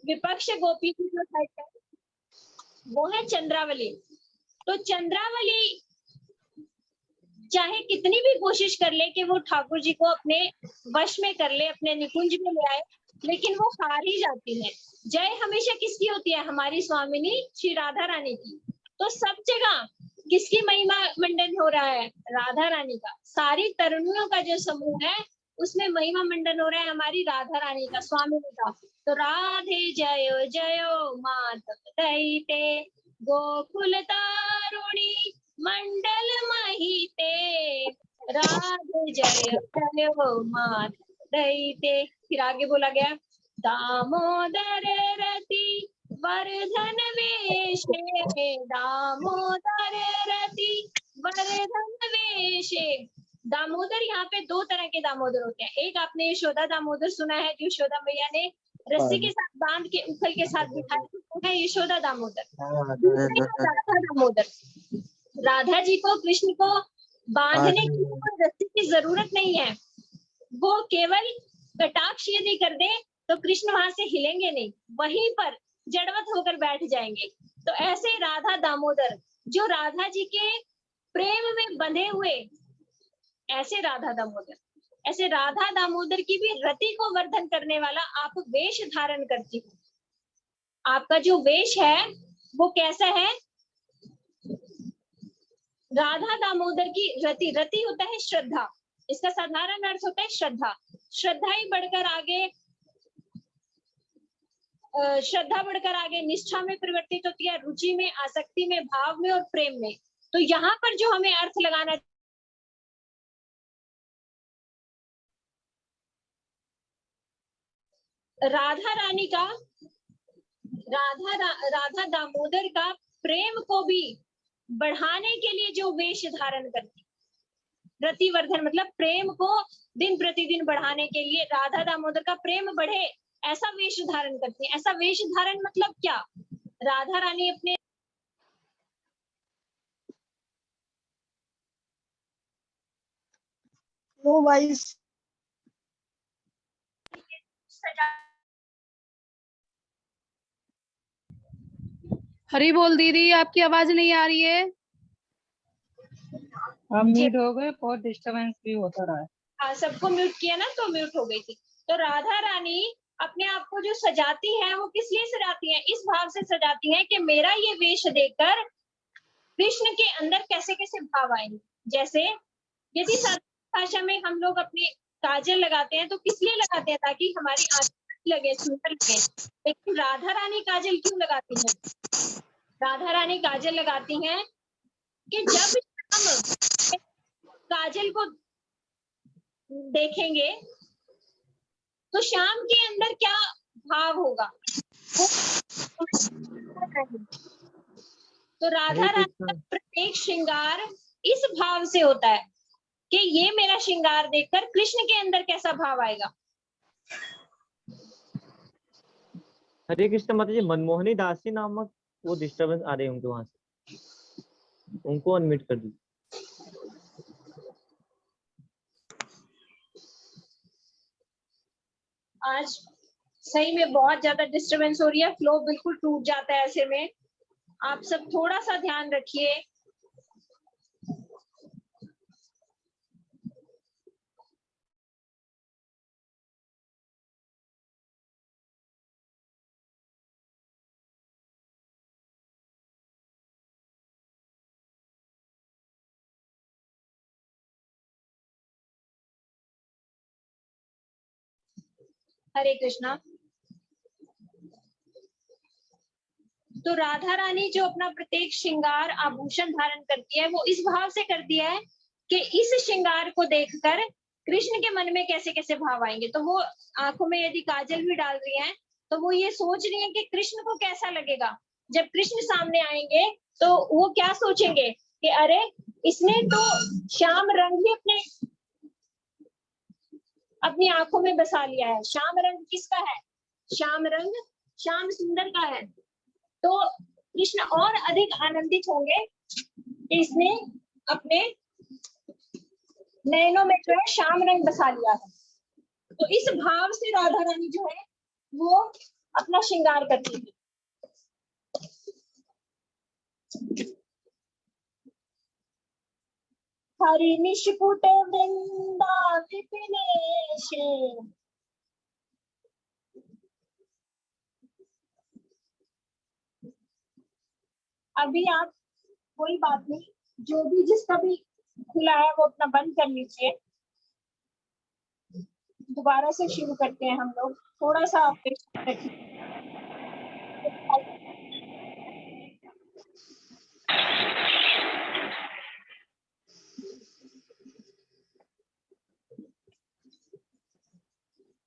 विपक्ष गोपी की जो साइड है वो है चंद्रावली। तो चंद्रावली चाहे कितनी भी कोशिश कर ले कि वो ठाकुर जी को अपने वश में कर ले, अपने निकुंज में ले आए, लेकिन वो हार ही जाती है। जय हमेशा किसकी होती है? हमारी स्वामिनी श्री राधा रानी की। तो सब जगह किसकी महिमा मंडन हो रहा है? राधा रानी का। सारी तरुणियों का जो समूह है उसमें महिमा मंडन हो रहा है हमारी राधा रानी का, स्वामिनी का। तो राधे जयो जयो मात दैते गोकुल तारुणी मंडल महिते, राधे जय जयो मात दैते। फिर आगे बोला गया दामोदर रति वर्धन वेशे, दामोदर रति वर्धन वेशे। दामोदर, यहाँ पे दो तरह के दामोदर होते हैं। एक आपने यशोदा दामोदर सुना है, जो यशोदा मैया ने रस्सी के साथ बांध के उखल के साथ बिठाया, वो है यशोदा दामोदर। राधा दामोदर, राधा जी को, कृष्ण को बांधने की कोई रस्सी की जरूरत नहीं है। वो केवल कटाक्ष यदि कर दे तो कृष्ण वहां से हिलेंगे नहीं, वहीं पर जड़वत होकर बैठ जाएंगे। तो ऐसे राधा दामोदर जो राधा जी के प्रेम में बंधे हुए, ऐसे राधा दामोदर, ऐसे राधा दामोदर की भी रति को वर्धन करने वाला आप वेश धारण करती हूँ। आपका जो वेश है वो कैसा है? राधा दामोदर की रति, रति होता है श्रद्धा, इसका साधारण अर्थ होता है श्रद्धा। श्रद्धा ही बढ़कर आगे, श्रद्धा बढ़कर आगे निष्ठा में परिवर्तित होती है, रुचि में, आसक्ति में, भाव में और प्रेम में। तो यहाँ पर जो हमें अर्थ लगाना, राधा रानी का, राधा दामोदर का प्रेम को भी बढ़ाने के लिए जो वेश धारण करती, रतिवर्धन मतलब प्रेम को दिन प्रतिदिन बढ़ाने के लिए राधा दामोदर का प्रेम बढ़े, ऐसा वेश धारण करती है। ऐसा वेश धारण मतलब क्या? राधा रानी अपने हरी बोल दीदी, आपकी आवाज नहीं आ रही है। आप म्यूट हो गए, बहुत डिस्टरबेंस भी होता रहा है। हाँ, सबको म्यूट किया ना तो म्यूट हो गई थी। तो राधा रानी अपने आप को जो सजाती है वो किस लिए सजाती है? इस भाव से सजाती है कि मेरा ये वेश देखकर कृष्ण के अंदर कैसे कैसे भाव आएंगे। जैसे यदि साधारण भाषा में हम लोग अपने काजल लगाते हैं तो किस लिए लगाते हैं? ताकि हमारी आंखें लगे, सुंदर लगे। लेकिन राधा रानी काजल क्यों लगाती है? राधा रानी काजल लगाती हैं कि जब हम काजल को देखेंगे तो श्याम के अंदर क्या भाव होगा? तो राधा रानी का प्रत्येक श्रृंगार इस भाव से होता है कि ये मेरा श्रृंगार देखकर कृष्ण के अंदर कैसा भाव आएगा। हरे कृष्ण माता जी, मनमोहनी दासी नामक वो डिस्टरबेंस आ रही है उनके वहां से, उनको अनम्यूट कर दीजिए। आज सही में बहुत ज्यादा डिस्टरबेंस हो रही है, फ्लो बिल्कुल टूट जाता है ऐसे में। आप सब थोड़ा सा ध्यान रखिए। हरे कृष्णा। तो राधा रानी जो अपना प्रत्येक श्रृंगार आभूषण धारण करती है वो इस भाव से करती है कि इस श्रृंगार को देखकर कृष्ण के मन में कैसे कैसे भाव आएंगे। तो वो आंखों में यदि काजल भी डाल रही है तो वो ये सोच रही है कि कृष्ण को कैसा लगेगा जब कृष्ण सामने आएंगे। तो वो क्या सोचेंगे कि अरे इसने तो श्याम रंग ही अपनी आंखों में बसा लिया है। श्याम रंग किसका है? श्याम रंग श्याम सुंदर का है। तो कृष्ण और अधिक आनंदित होंगे कि इसने अपने नयनों में जो है श्याम रंग बसा लिया है। तो इस भाव से राधा रानी जो है वो अपना श्रृंगार करती थी। हरि निष्कुट वृंदा विपिनेश, अभी आप कोई बात नहीं, जो भी जिसका भी खुला है वो अपना बंद कर लीजिए। दोबारा से शुरू करते हैं हम लोग, थोड़ा सा अपेक्षा रखिए।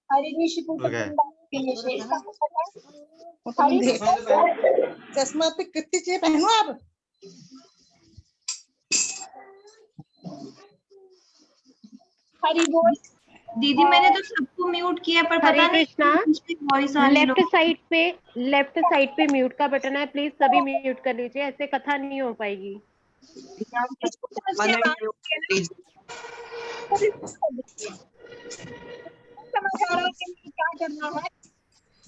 हरि निष्कुट हो गया। वृंदा विपिनेश, इसका मतलब है वो तो हरि चश्मा पे कितनी चीजें पहनो आप। हरि बोल। दीदी मैंने तो सबको म्यूट किया पर हरे पता नहीं कृष्णा, वॉइस आ रही लेफ्ट साइड पे म्यूट का बटन है, प्लीज सभी म्यूट कर लीजिए, ऐसे कथा नहीं हो पाएगी। इसको समझ के आवाज समझ आ रहा है कि मुझे क्या करना है।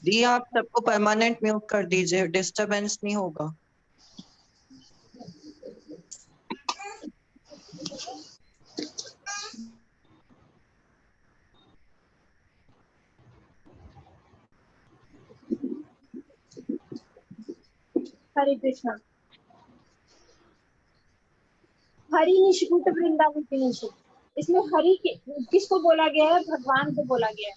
दी आप सबको परमानेंट म्यूट कर दीजिए, डिस्टरबेंस नहीं होगा। हरे कृष्णा। हरि निष्कुट वृंदा विपिनेश, इसमें हरि किसको बोला गया है? भगवान को बोला गया है।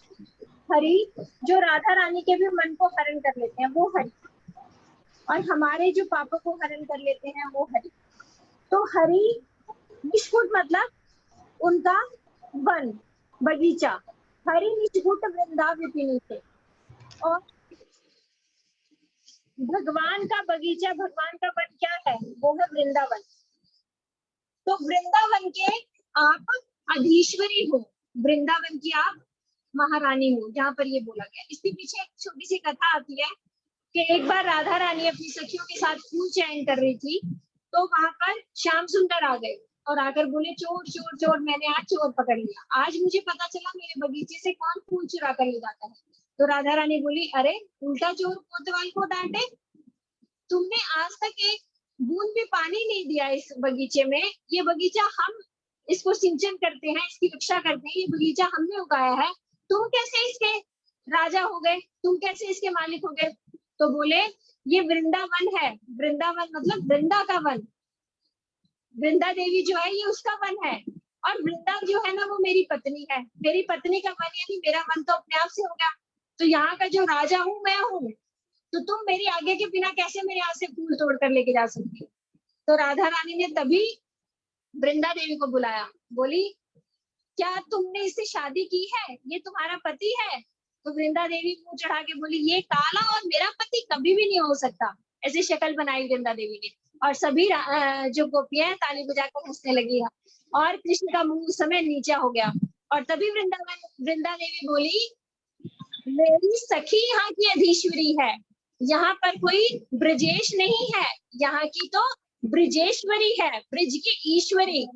हरि जो राधा रानी के भी मन को हरण कर लेते हैं वो हरि, और हमारे जो पापों को हरण कर लेते हैं वो हरि। तो हरि निष्कुट मतलब उनका वन, बगीचा। हरि निष्कुट वृंदा विपिनेश, और भगवान का बगीचा, भगवान का वन क्या है? वो है वृंदावन। तो वृंदावन के आप अधीश्वरी हो, वृंदावन की आप महारानी हो, जहाँ पर ये बोला गया। इसके पीछे एक छोटी सी कथा आती है कि एक बार राधा रानी अपनी सखियों के साथ फूल चयन कर रही थी, तो वहां पर श्याम सुंदर आ गए और आकर बोले, चोर चोर चोर, मैंने आज चोर पकड़ लिया, आज मुझे पता चला मेरे बगीचे से कौन फूल चुरा कर ले जाता है। तो राधा रानी बोली, अरे उल्टा चोर कोतवाल को डांटे, तुमने आज तक एक बूंद भी पानी नहीं दिया इस बगीचे में, ये बगीचा हम इसको सिंचन करते हैं, इसकी रक्षा करते हैं, ये बगीचा हमने उगाया है, तुम कैसे इसके राजा हो गए, तुम कैसे इसके मालिक हो गए? तो बोले, ये वृंदावन है, वृंदावन मतलब वृंदा का वन, वृंदा देवी जो है ये उसका वन है, और वृंदा जो है ना वो मेरी पत्नी है, मेरी पत्नी का वन, यानी मेरा वन तो अपने आप से होगा। तो यहाँ का जो राजा हूँ मैं हूँ, तो तुम मेरी आगे के बिना कैसे मेरे यहाँ से फूल तोड़ कर लेके जा सकती हो? तो राधा रानी ने तभी वृंदा देवी को बुलाया, बोली, क्या तुमने इससे शादी की है? ये तुम्हारा पति है? तो वृंदा देवी मुंह चढ़ा के बोली, ये काला और मेरा पति कभी भी नहीं हो सकता। ऐसे शक्ल बनाई वृंदा देवी ने, और सभी जो गोपियां ताली बजाकर हंसने लगी है, और कृष्ण का मुंह उस समय नीचा हो गया। और तभी वृंदा देवी बोली, मेरी सखी यहाँ की अधीश्वरी है, यहाँ पर कोई ब्रजेश नहीं है, यहाँ की तो ब्रजेश्वरी है, ब्रिज की ईश्वरी,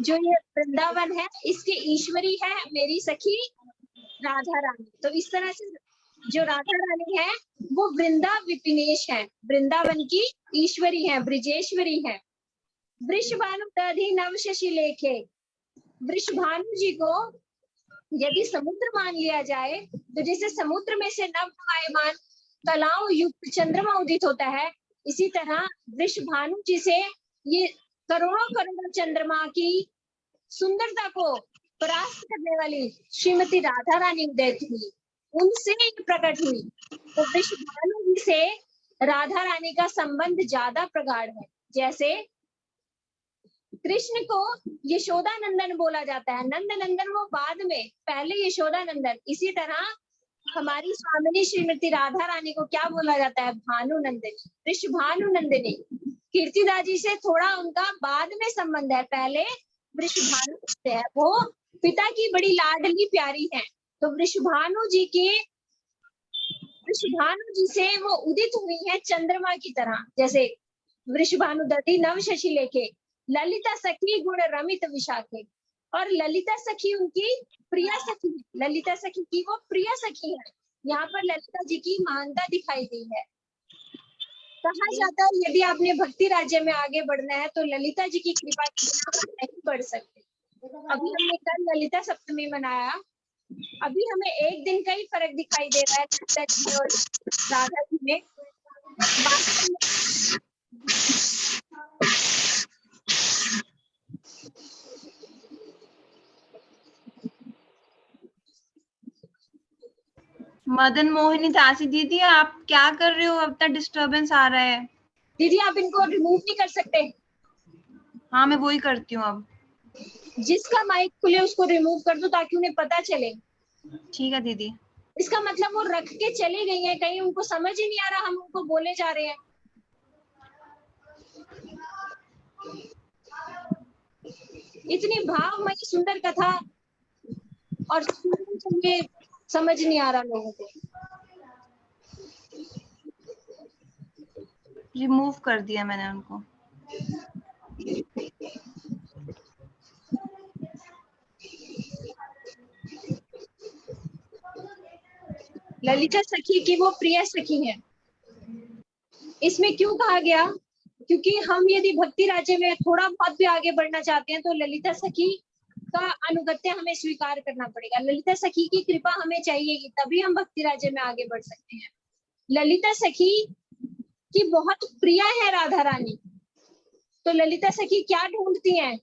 जो ये वृंदावन है इसके ईश्वरी है मेरी सखी राधा रानी। तो इस तरह से जो राधा रानी है वो वृंदा विपिनेश है, वृंदावन की ईश्वरी है, ब्रिजेश्वरी है। वृषभानु दधि नव शशि लेखे, वृषभानु जी को यदि समुद्र मान लिया जाए तो जैसे समुद्र में से नव नवायमान कलाओं युक्त चंद्रमा उदित होता है, इसी तरह वृषभानु जी से ये करोड़ों करोड़ों चंद्रमा की सुंदरता को परास्त करने वाली श्रीमती राधा रानी उदय हुई, उनसे प्रकट हुई। तो वृषभानु जी से राधा रानी का संबंध ज्यादा प्रगाढ़ है। जैसे कृष्ण को यशोदा नंदन बोला जाता है, नंद नंदन वो बाद में, पहले यशोदा नंदन। इसी तरह हमारी स्वामिनी श्रीमती राधा रानी को क्या बोला जाता है? भानु नंदिनी, वृषभानु नंदिनी। कीर्तिदा जी से थोड़ा उनका बाद में संबंध है, पहले वृषभानु से है, वो पिता की बड़ी लाडली प्यारी है। तो वृषभानु जी से वो उदित हुई है चंद्रमा की तरह। जैसे वृषभानु दधि नव शशि लेके, ललिता सखी गुण रमित विशाखे, और ललिता सखी उनकी प्रिया सखी, ललिता सखी की वो प्रिय सखी है। यहाँ पर ललिता जी की महानता दिखाई दी है। कहा जाता है यदि आपने भक्ति राज्य में आगे बढ़ना है तो ललिता जी की कृपा के बिना आप नहीं बढ़ सकते। अभी हमने कल ललिता सप्तमी मनाया, अभी हमें एक दिन का ही फर्क दिखाई दे रहा है ललिता जी और राधा जी में। मदन मोहिनी दासी दीदी, आप क्या कर रहे हो? इतना डिस्टरबेंस आ रहा है। दीदी आप इनको रिमूव नहीं कर सकते? हाँ, मैं वही करती हूँ अब। जिसका माइक खुले उसको रिमूव कर दो ताकि उन्हें पता चले। ठीक है दीदी। इसका मतलब वो रख के चली गई है, कहीं उनको समझ ही नहीं आ रहा हम उनको बोले जा रहे हैं। इतनी भावमयी सुंदर कथा और सुनने समझ नहीं आ रहा लोगों को। रिमूव कर दिया मैंने उनको। ललिता सखी की वो प्रिय सखी है। इसमें क्यों कहा गया? क्योंकि हम यदि भक्ति राज्य में थोड़ा बहुत भी आगे बढ़ना चाहते हैं तो ललिता सखी का अनुगत्य हमें स्वीकार करना पड़ेगा। ललिता सखी की कृपा हमें चाहिए, तभी हम भक्ति राज्य में आगे बढ़ सकते हैं। ललिता सखी की बहुत प्रिय है राधा रानी, तो ललिता सखी क्या ढूंढती हैं?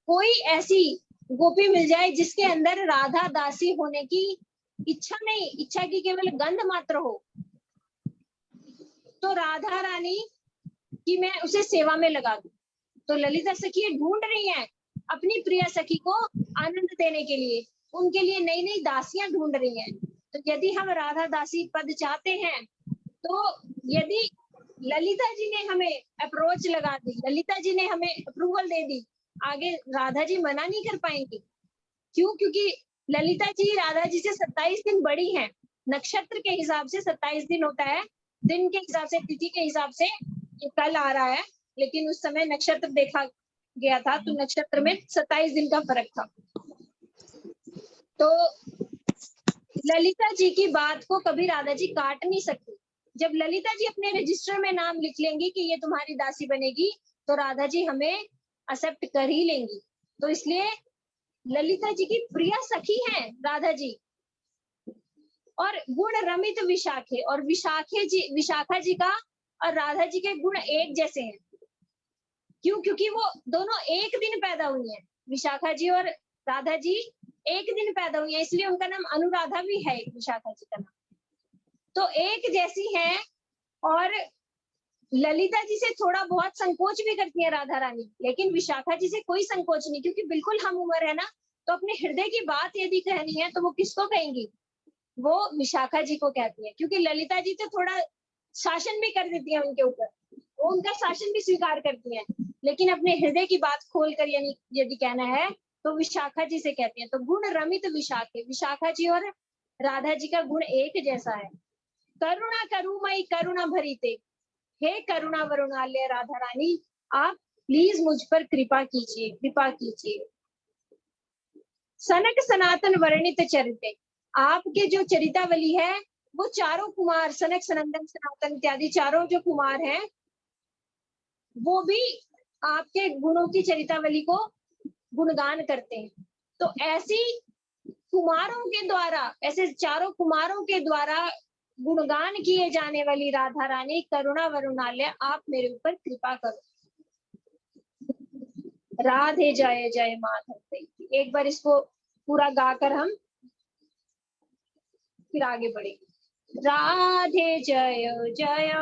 कोई ऐसी गोपी मिल जाए जिसके अंदर राधा दासी होने की इच्छा नहीं, इच्छा की केवल गंध मात्र हो, तो राधा रानी की मैं उसे सेवा में लगा दूं। तो ललिता सखी ढूंढ रही हैं अपनी प्रिय सखी को आनंद देने के लिए, उनके लिए नई नई दासियां ढूंढ रही हैं। तो यदि हम राधा दासी पद चाहते हैं तो यदि ललिता जी ने हमें अप्रोच लगा दी, ललिता जी ने हमें अप्रूवल दे दी, आगे राधा जी मना नहीं कर पाएंगी। क्यों? क्योंकि ललिता जी राधा जी से 27 दिन बड़ी हैं। नक्षत्र के हिसाब से 27 दिन होता है, दिन के हिसाब से, तिथि के हिसाब से ये कल आ रहा है, लेकिन उस समय नक्षत्र देखा गया था तो नक्षत्र में 27 दिन का फर्क था। तो ललिता जी की बात को कभी राधा जी काट नहीं सकती। जब ललिता जी अपने रजिस्टर में नाम लिख लेंगी कि ये तुम्हारी दासी बनेगी तो राधा जी हमें एक्सेप्ट कर ही लेंगी। तो इसलिए ललिता जी की प्रिय सखी हैं राधा जी। और गुण रमित विशाखे, और विशाखा जी का और राधा जी के गुण एक जैसे हैं। क्यों? क्योंकि वो दोनों एक दिन पैदा हुई हैं। विशाखा जी और राधा जी एक दिन पैदा हुई है, इसलिए उनका नाम अनुराधा भी है, विशाखा जी का नाम। तो एक जैसी है, और ललिता जी से थोड़ा बहुत संकोच भी करती है राधा रानी, लेकिन विशाखा जी से कोई संकोच नहीं, क्योंकि बिल्कुल हम उम्र है ना। तो अपने हृदय की बात यदि कहनी है तो वो किसको कहेंगी? वो विशाखा जी को कहती है। क्योंकि ललिता जी तो थोड़ा शासन भी कर देती है उनके ऊपर, वो उनका शासन भी स्वीकार करती है, लेकिन अपने हृदय की बात खोल कर यानी यदि कहना है तो विशाखा जी से कहती है। तो गुण रमित विशाखे, विशाखा जी और राधा जी का गुण एक जैसा है। करुणा करुमयी करुणा भरीते, हे करुणा वरुणालय राधा रानी, आप प्लीज मुझ पर कृपा कीजिए, कृपा कीजिए। सनक सनातन वर्णित चरिते, आपके जो चरितावली है वो चारों कुमार, सनक सनंदन सनातन इत्यादि चारों जो कुमार हैं वो भी आपके गुणों की चरितावली को गुणगान करते हैं। तो ऐसी कुमारों के द्वारा, ऐसे चारों कुमारों के द्वारा गुणगान किए जाने वाली राधा रानी करुणा वरुणालय, आप मेरे ऊपर कृपा करो। राधे जय जय माधव। एक बार इसको पूरा गाकर हम फिर आगे बढ़ेंगे। राधे जय जय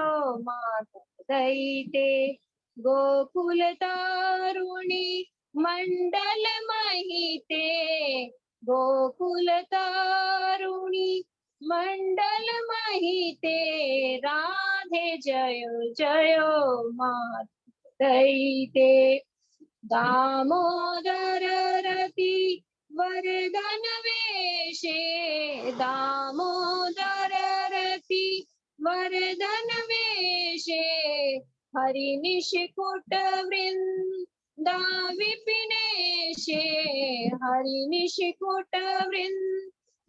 माधव दैते, गोकुल तारुणी मंडल महिते, गोकुल तारुणी मंडल महिते, राधे जय जय माधव दैते, दामोदर रति वरदन वेशे, दामोदर रति वरदन वेशे, हरि निशिकुट वृंदा विपिनेशे, हरि निशिकुट वृंदा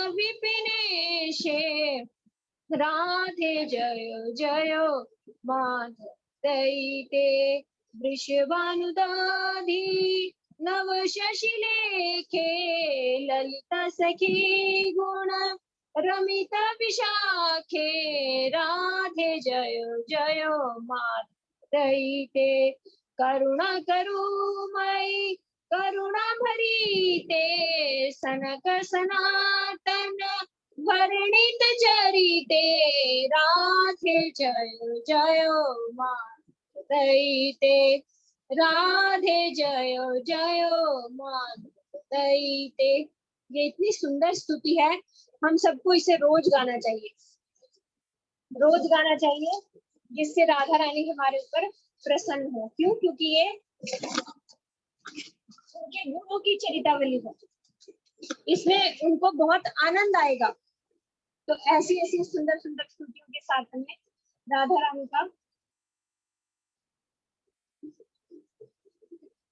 विपिनेशे राधे जय जय माधव दयिते वृषभानुदाधि नव शशिलेखे ललिता सखी गुण रमित विशाखे राधे जय जय माधव दयिते करुणा करुमयि करुणा भरीते सनक सनातन वर्णित चरिते राधे जय जय माधव दयिते राधे जय जय माधव दयिते। ये इतनी सुंदर स्तुति है, हम सबको इसे रोज गाना चाहिए, रोज गाना चाहिए, जिससे राधा रानी हमारे ऊपर प्रसन्न हो। क्यों? क्योंकि ये उनके गुणों की चरितावली है, इसमें उनको बहुत आनंद आएगा। तो ऐसी ऐसी सुंदर सुंदर स्तुतियों के साथ हमें राधा रानी का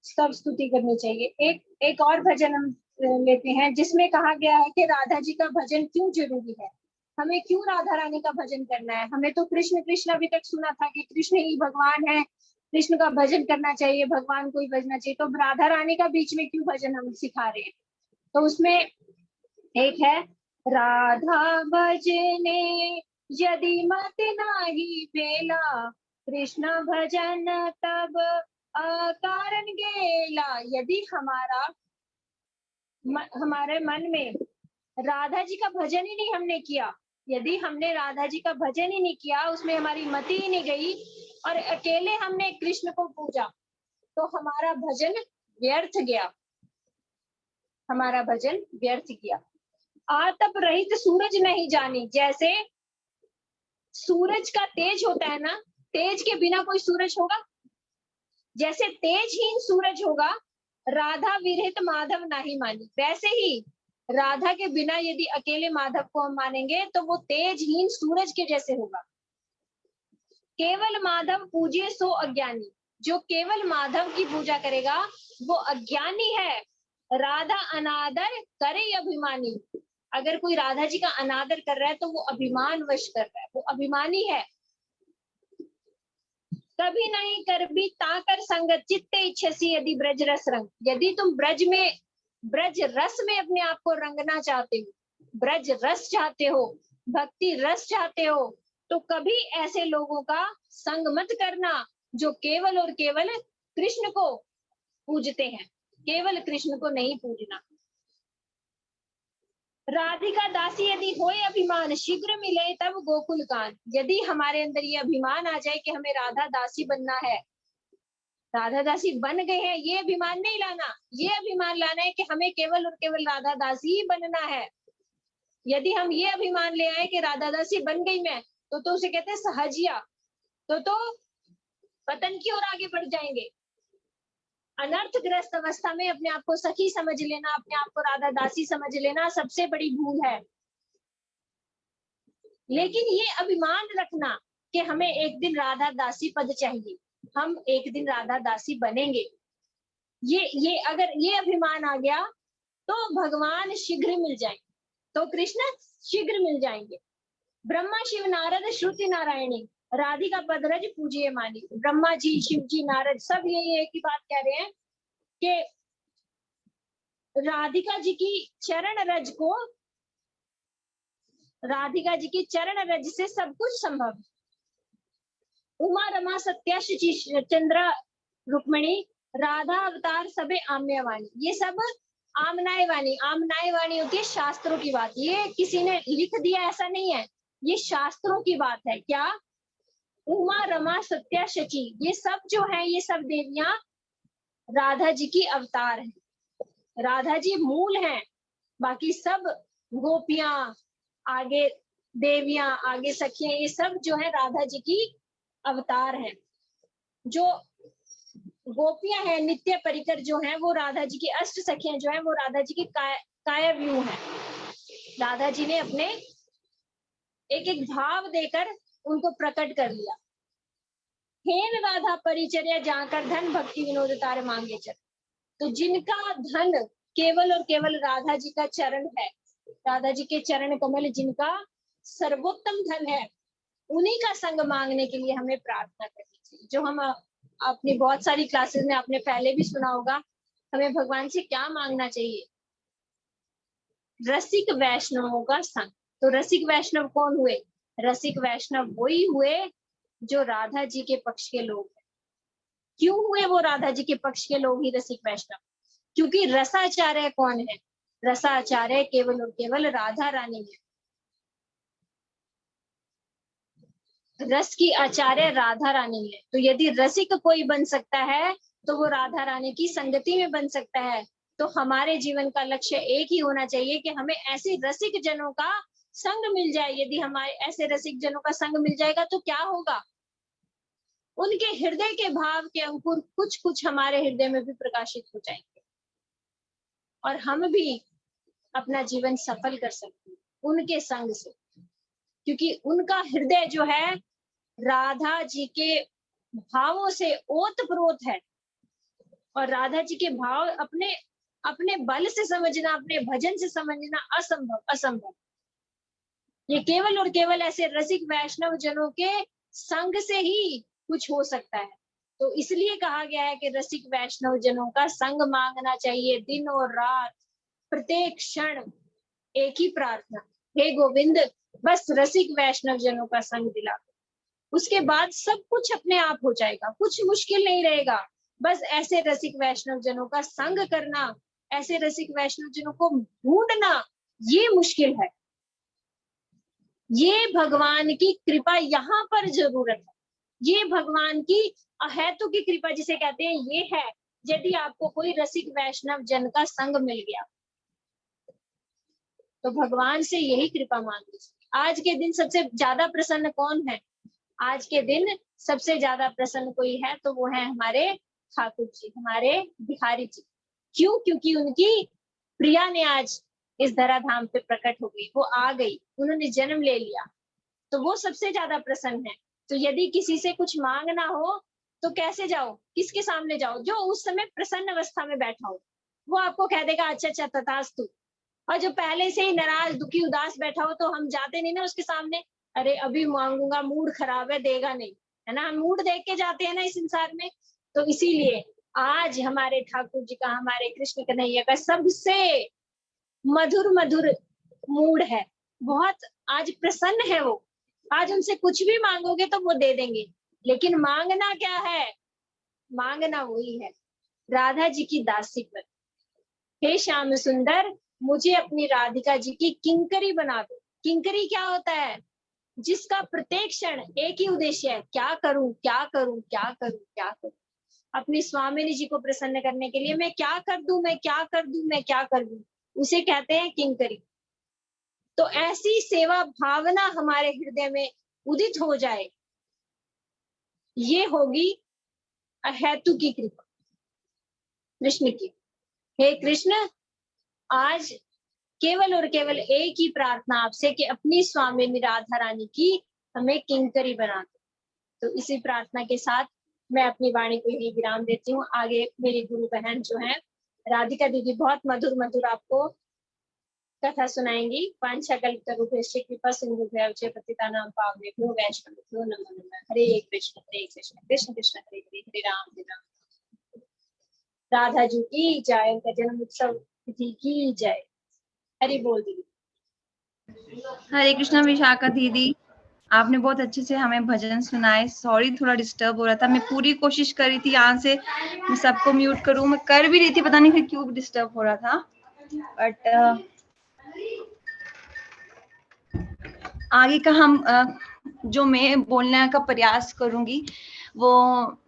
सब स्तुति करनी चाहिए। एक और भजन हम लेते हैं, जिसमें कहा गया है कि राधा जी का भजन क्यों जरूरी है, हमें क्यों राधा रानी का भजन करना है। हमें तो कृष्ण कृष्ण अभी तक सुना था कि कृष्ण ही भगवान है, कृष्ण का भजन करना चाहिए, भगवान को ही भजना चाहिए। तो राधा रानी का बीच में क्यों भजन हम सिखा रहे हैं? तो उसमें एक है, राधा भजने यदि मत नाही बेला, कृष्ण भजन तब अकारण गेला। यदि हमारे मन में राधा जी का भजन ही नहीं हमने किया, यदि हमने राधा जी का भजन ही नहीं किया, उसमें हमारी मति ही नहीं गई और अकेले हमने कृष्ण को पूजा, तो हमारा भजन व्यर्थ गया, हमारा भजन व्यर्थ गया। आतप रहित सूरज नहीं जानी, जैसे सूरज का तेज होता है ना, तेज के बिना कोई सूरज होगा? जैसे तेजहीन सूरज होगा, राधा विरहित माधव नहीं मानी, वैसे ही राधा के बिना यदि अकेले माधव को हम मानेंगे तो वो तेजहीन सूरज के जैसे होगा। केवल माधव पूजिए सो अज्ञानी, जो केवल माधव की पूजा करेगा वो अज्ञानी है। राधा अनादर करे अभिमानी, अगर कोई राधा जी का अनादर कर रहा है तो वो अभिमान वश कर रहा है, वो अभिमानी है। कभी नहीं कर भी ताकर संगत चित्ते इच्छसी यदि ब्रज रस रंग, यदि तुम ब्रज रस में अपने आप को रंगना चाहते हो, ब्रज रस चाहते हो, भक्ति रस चाहते हो, तो कभी ऐसे लोगों का संग मत करना जो केवल और केवल कृष्ण को पूजते हैं, केवल कृष्ण को नहीं पूजना। राधिका दासी यदि होए अभिमान, शीघ्र मिले तब गोकुल कान। यदि हमारे अंदर ये अभिमान आ जाए कि हमें राधा दासी बनना है, राधा दासी बन गए हैं, ये अभिमान नहीं लाना, ये अभिमान लाना है कि हमें केवल और केवल राधा दासी ही बनना है। यदि हम ये अभिमान ले आए कि राधा दासी बन गई मैं, तो उसे कहते हैं सहजिया, तो पतन की ओर आगे बढ़ जाएंगे। अनर्थग्रस्त अवस्था में अपने आप को सखी समझ लेना, अपने आप को राधा दासी समझ लेना सबसे बड़ी भूल है। लेकिन ये अभिमान रखना कि हमें एक दिन राधा दासी पद चाहिए, हम एक दिन राधा दासी बनेंगे, ये अगर ये अभिमान आ गया तो भगवान शीघ्र मिल जाएंगे, तो कृष्ण शीघ्र मिल जाएंगे। ब्रह्मा शिव नारद श्रुति नारायणी, राधिका पदरज पूजिए मानी। ब्रह्मा जी, शिव जी, नारद सब ये एक ही बात कह रहे हैं कि राधिका जी की चरण रज को, राधिका जी की चरण रज से सब कुछ संभव है। उमा रमा सत्या शची चंद्र रुक्मणी, राधा अवतार सबे आम्य वाणी, ये सब आमनाय वाणी, आमनाय वाणी होती है शास्त्रों की बात, ये किसी ने लिख दिया ऐसा नहीं है, ये शास्त्रों की बात है। क्या? उमा रमा सत्या शची, ये सब जो है, ये सब देवियां राधा जी की अवतार हैं, राधा जी मूल हैं, बाकी सब गोपियां, आगे देवियां, आगे सखियां, ये सब जो है राधा जी की अवतार हैं। जो गोपियां हैं नित्य परिकर जो हैं, वो राधा जी की अष्ट सखियां जो हैं, वो राधा जी की कायव्यूह हैं। राधा जी ने अपने एक एक भाव देकर उनको प्रकट कर लिया। हेन राधा परिचर्या जाकर धन भक्ति विनोद तार मांगे चल, तो जिनका धन केवल और केवल राधा जी का चरण है, राधा जी के चरण कमल जिनका सर्वोत्तम धन है, उन्हीं का संग मांगने के लिए हमें प्रार्थना करनी चाहिए। जो हम अपनी बहुत सारी क्लासेस में आपने पहले भी सुना होगा, हमें भगवान से क्या मांगना चाहिए? रसिक वैष्णवों का संग। तो रसिक वैष्णव कौन हुए? रसिक वैष्णव वही हुए जो राधा जी के पक्ष के लोग हैं। क्यों हुए वो राधा जी के पक्ष के लोग ही रसिक वैष्णव? क्योंकि रसाचार्य कौन है? रसाचार्य केवल और केवल राधा रानी है। रस की आचार्य राधा रानी है। तो यदि रसिक कोई बन सकता है तो वो राधा रानी की संगति में बन सकता है। तो हमारे जीवन का लक्ष्य एक ही होना चाहिए कि हमें ऐसे रसिक जनों का संग मिल जाए। यदि हमारे ऐसे रसिक जनों का संग मिल जाएगा तो क्या होगा? उनके हृदय के भाव के अंकुर कुछ कुछ हमारे हृदय में भी प्रकाशित हो जाएंगे और हम भी अपना जीवन सफल कर सकते हैं उनके संग से, क्योंकि उनका हृदय जो है राधा जी के भावों से ओतप्रोत है। और राधा जी के भाव अपने अपने बल से समझना, अपने भजन से समझना असंभव। ये केवल और केवल ऐसे रसिक वैष्णव जनों के संग से ही कुछ हो सकता है। तो इसलिए कहा गया है कि रसिक वैष्णव जनों का संग मांगना चाहिए दिन और रात, प्रत्येक क्षण एक ही प्रार्थना, हे गोविंद बस रसिक वैष्णव जनों का संग दिला। उसके बाद सब कुछ अपने आप हो जाएगा, कुछ मुश्किल नहीं रहेगा। बस ऐसे रसिक वैष्णव जनों का संग करना, ऐसे रसिक वैष्णव जनों को ढूंढना, ये मुश्किल है। ये भगवान की कृपा यहाँ पर जरूरत है। ये भगवान की अहेतु की कृपा जिसे कहते हैं, ये है यदि आपको कोई रसिक वैष्णव जन का संग मिल गया तो भगवान से यही कृपा मांगी। आज के दिन सबसे ज्यादा प्रसन्न कौन है? आज के दिन सबसे ज्यादा प्रसन्न कोई है तो वो है हमारे ठाकुर जी, हमारे बिहारी जी। क्यों? क्योंकि उनकी प्रिया ने आज इस धराधाम पे प्रकट हो गई, वो आ गई, उन्होंने जन्म ले लिया, तो वो सबसे ज्यादा प्रसन्न है। तो यदि किसी से कुछ मांगना हो तो कैसे जाओ, किसके सामने जाओ? जो उस समय प्रसन्न अवस्था में बैठा हो, वो आपको कह देगा अच्छा अच्छा तथास्तु। और जो पहले से ही नाराज दुखी उदास बैठा हो तो हम जाते नहीं ना उसके सामने, अरे अभी मांगूंगा, मूड खराब है, देगा नहीं, है ना। हम मूड देख के जाते हैं ना इस संसार में। तो इसीलिए आज हमारे ठाकुर जी का, हमारे कृष्ण कन्हैया का सबसे मधुर मधुर मूड है, बहुत आज प्रसन्न है वो। आज उनसे कुछ भी मांगोगे तो वो दे देंगे, लेकिन मांगना क्या है? मांगना वही है राधा जी की दासी पर। हे श्याम सुंदर, मुझे अपनी राधिका जी की किंकरी बना दो। किंकरी क्या होता है? जिसका प्रत्येक क्षण एक ही उद्देश्य है, क्या करूं क्या करूं क्या करूं क्या करूं। अपनी स्वामिनी जी को प्रसन्न करने के लिए मैं क्या कर दूं, मैं क्या कर दूं, मैं क्या कर दूं, उसे कहते हैं किंकरी। तो ऐसी सेवा भावना हमारे हृदय में उदित हो जाए, ये होगी अहेतु की कृपा कृष्ण की। हे कृष्ण, आज केवल और केवल एक ही प्रार्थना आपसे कि अपनी स्वामिनी राधा रानी की हमें किंकरी बना दो। तो इसी प्रार्थना के साथ मैं अपनी वाणी को यही विराम देती हूँ। आगे मेरी गुरु बहन जो है राधिका दीदी बहुत मधुर मधुर आपको कथा सुनाएंगी। वांछाकल्पतरुभ्यश्च कृपा सिंधुभ्यश्च पतितानां पावनेभ्यो वैष्णवेभ्यो नमो नमः। हरे कृष्ण कृष्ण कृष्ण हरे हरे, हरे राम। राधा जी की जय, उनका जन्म उत्सव तिथि की जय। हरि बोल दीदी। हरे कृष्णा विशाखा दीदी, आपने बहुत अच्छे से हमें भजन सुनाए। सॉरी थोड़ा डिस्टर्ब हो रहा था, मैं पूरी कोशिश कर रही थी यहाँ से मैं सबको म्यूट करूँ, मैं कर भी रही थी, पता नहीं फिर क्यों डिस्टर्ब हो रहा था। बट आगे का हम जो मैं बोलने का प्रयास करूंगी वो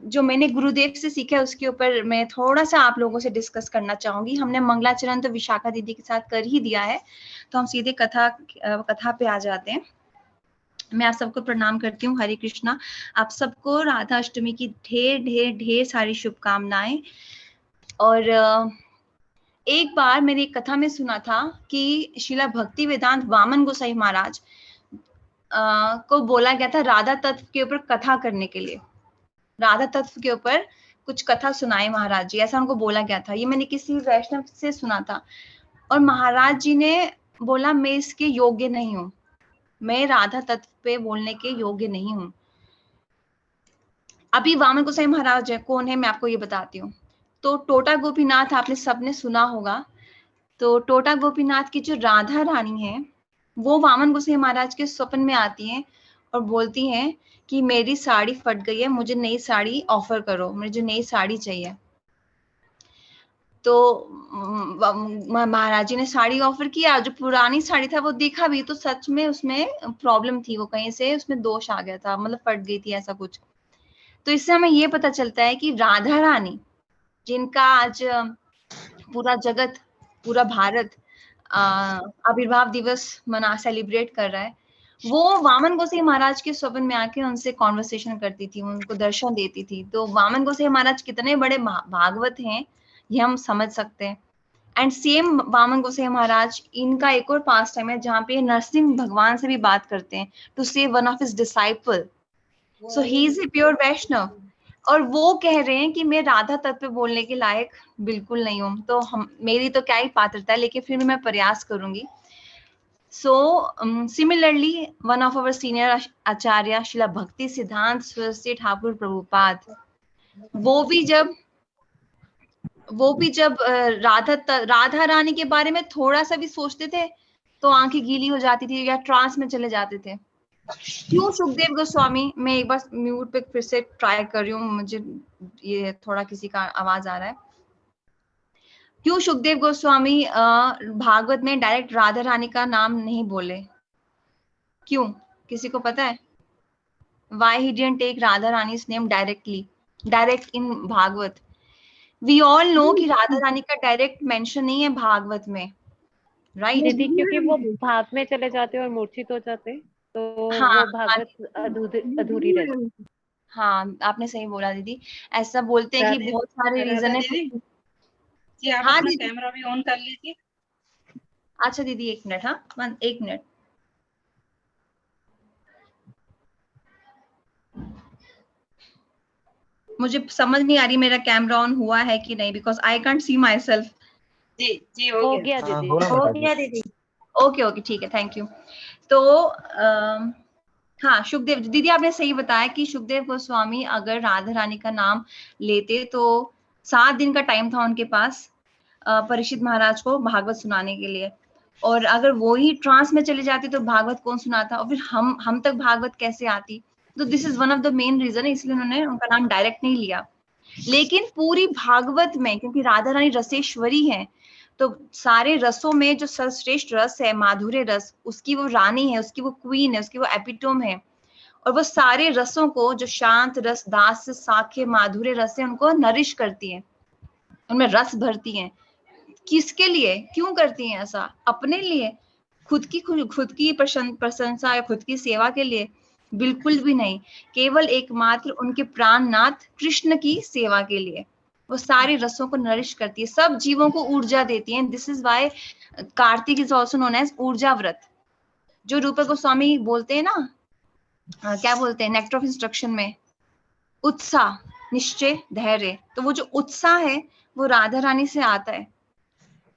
जो मैंने गुरुदेव से सीखा है उसके ऊपर मैं थोड़ा सा आप लोगों से डिस्कस करना चाहूंगी। हमने मंगलाचरण तो विशाखा दीदी के साथ कर ही दिया है, तो हम सीधे कथा पे आ जाते हैं। मैं आप सबको प्रणाम करती हूँ। हरे कृष्णा। आप सबको राधा अष्टमी की ढेर ढेर ढेर सारी शुभकामनाएं। और एक बार मैंने एक कथा में सुना था कि शिला भक्ति वेदांत वामन गोसाई महाराज को बोला गया था राधा तत्व के ऊपर कथा करने के लिए, राधा तत्व के ऊपर कुछ कथा सुनाए महाराज जी, ऐसा उनको बोला गया था। ये मैंने किसी वैष्णव से सुना था। और महाराज जी ने बोला मैं इसके योग्य नहीं हूँ, मैं राधा तत्व पे बोलने के योग्य नहीं हूँ। अभी वामन गोसाई महाराज है, कौन है मैं आपको ये बताती हूँ। तो टोटा गोपीनाथ आपने सबने सुना होगा। तो टोटा गोपीनाथ की जो राधा रानी है वो वामन गोसाई महाराज के स्वप्न में आती हैं और बोलती हैं कि मेरी साड़ी फट गई है, मुझे नई साड़ी ऑफर करो, मुझे नई साड़ी चाहिए। तो महाराज जी ने साड़ी ऑफर किया, जो पुरानी साड़ी था वो देखा भी तो सच में उसमें प्रॉब्लम थी, वो कहीं से उसमें दोष आ गया था, मतलब फट गई थी ऐसा कुछ। तो इससे हमें ये पता चलता है कि राधा रानी जिनका आज पूरा जगत, पूरा भारत आविर्भाव दिवस सेलिब्रेट कर रहा है, वो वामन गोसाई महाराज के स्वप्न में आके उनसे कॉन्वर्सेशन करती थी, उनको दर्शन देती थी। तो वामन गोसाई महाराज कितने बड़े भागवत हैं ये हम समझ सकते हैं। एंड सेम वामन गोसाई महाराज, इनका एक और पास टाइम है जहाँ पे नरसिंह भगवान से भी बात करते हैं to save one of his disciple. So he is a pure Vaishnava और वो कह रहे हैं कि मैं राधा तत्व पे बोलने के लायक बिल्कुल नहीं हूँ। तो हम, मेरी तो क्या ही पात्रता है, लेकिन फिर भी मैं प्रयास करूंगी। So similarly one of our senior Acharya Shrila Bhakti Siddhanta Saraswati Thakur Prabhupada, वो भी जब राधा रानी के बारे में थोड़ा सा भी सोचते थे तो आंखें गीली हो जाती थी या ट्रांस में चले जाते थे। क्यों सुखदेव गोस्वामी, मैं एक बार म्यूट पे फिर से ट्राई कर रही हूँ, मुझे ये थोड़ा किसी का आवाज आ रहा है। क्यों सुखदेव गोस्वामी भागवत में डायरेक्ट राधा रानी का नाम नहीं बोले? क्यों, किसी को पता है? Why he didn't take Radha Rani's name direct in Bhagavat? We all know कि राधा रानी का डायरेक्ट मेंशन नहीं है भागवत में, राइट? दीदी क्योंकि वो भाव में चले जाते और मूर्छित हो जाते, तो हाँ, वो भागवत अधूरी रहती। हाँ आपने सही बोला दीदी, ऐसा बोलते हैं कि बहुत सारे रीजन है। जी आप हाँ अपना दीदी, कैमरा भी ऑन कर लीजिए। अच्छा दीदी एक मिनट, हाँ एक मिनट। मुझे समझ नहीं आ रही मेरा कैमरा ऑन हुआ है कि नहीं, because I can't see myself. जी जी हो गया दीदी, हो गया दीदी। ओके ठीक है, थैंक यू। तो हाँ सुखदेव दीदी आपने सही बताया कि सुखदेव गोस्वामी अगर राधा रानी का नाम लेते तो 7 दिन का टाइम था उनके पास परीक्षित महाराज को भागवत सुनाने के लिए, और अगर वो ही ट्रांस में चले जाते तो भागवत कौन सुनाता और फिर हम तक भागवत कैसे आती? तो this is one of the main reason, इसलिए उन्होंने उनका नाम डायरेक्ट नहीं लिया। लेकिन पूरी भागवत में क्योंकि राधा रानी रसेश्वरी है, तो सारे रसों में जो सर्वश्रेष्ठ रस है माधुर्य रस, उसकी वो रानी है, उसकी वो क्वीन है, उसकी वो एपिटोम है। और वो सारे रसों को, जो शांत रस, दास, साख्य, माधुर्य रस है, उनको नरिश करती है, उनमें रस भरती है। किसके लिए, क्यों करती हैं ऐसा? अपने लिए, खुद की प्रशंसा या खुद की सेवा के लिए? बिल्कुल भी नहीं, केवल एकमात्र उनके प्राणनाथ कृष्ण की सेवा के लिए। वो सारे रसों को नरिश करती है, सब जीवों को ऊर्जा देती है। This is why Kartik is also known as Urja vrat. जो रूप गोस्वामी बोलते हैं ना, क्या बोलते हैं नेक्टर ऑफ इंस्ट्रक्शन में, उत्साह, निश्चय, धैर्य। तो वो जो उत्साह है वो राधा रानी से आता है।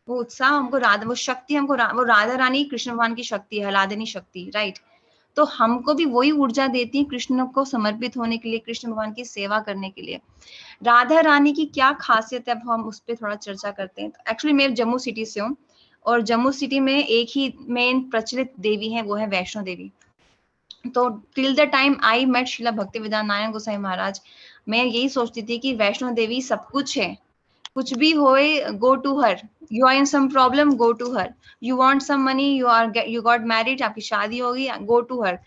वो उत्साह हमको वो शक्ति हमको वो राधा रानी कृष्ण भगवान की शक्ति है, हलादिनी शक्ति, राइट? तो हमको भी वही ऊर्जा देती है कृष्ण को समर्पित होने के लिए, कृष्ण भगवान की सेवा करने के लिए। राधा रानी की क्या खासियत है, अब हम उस पर थोड़ा चर्चा करते हैं। तो एक्चुअली मैं जम्मू सिटी से हूँ और जम्मू सिटी में एक ही मेन प्रचलित देवी है, वो है वैष्णो देवी। तो till the time I met Srila Bhakti Vedanta Narayan गोसाई महाराज, मैं यही सोचती थी कि वैष्णो देवी सब कुछ है, कुछ भी होए go to her, you are in some problem go to her, you want some money, you got married, आपकी शादी होगी, गो टू हर।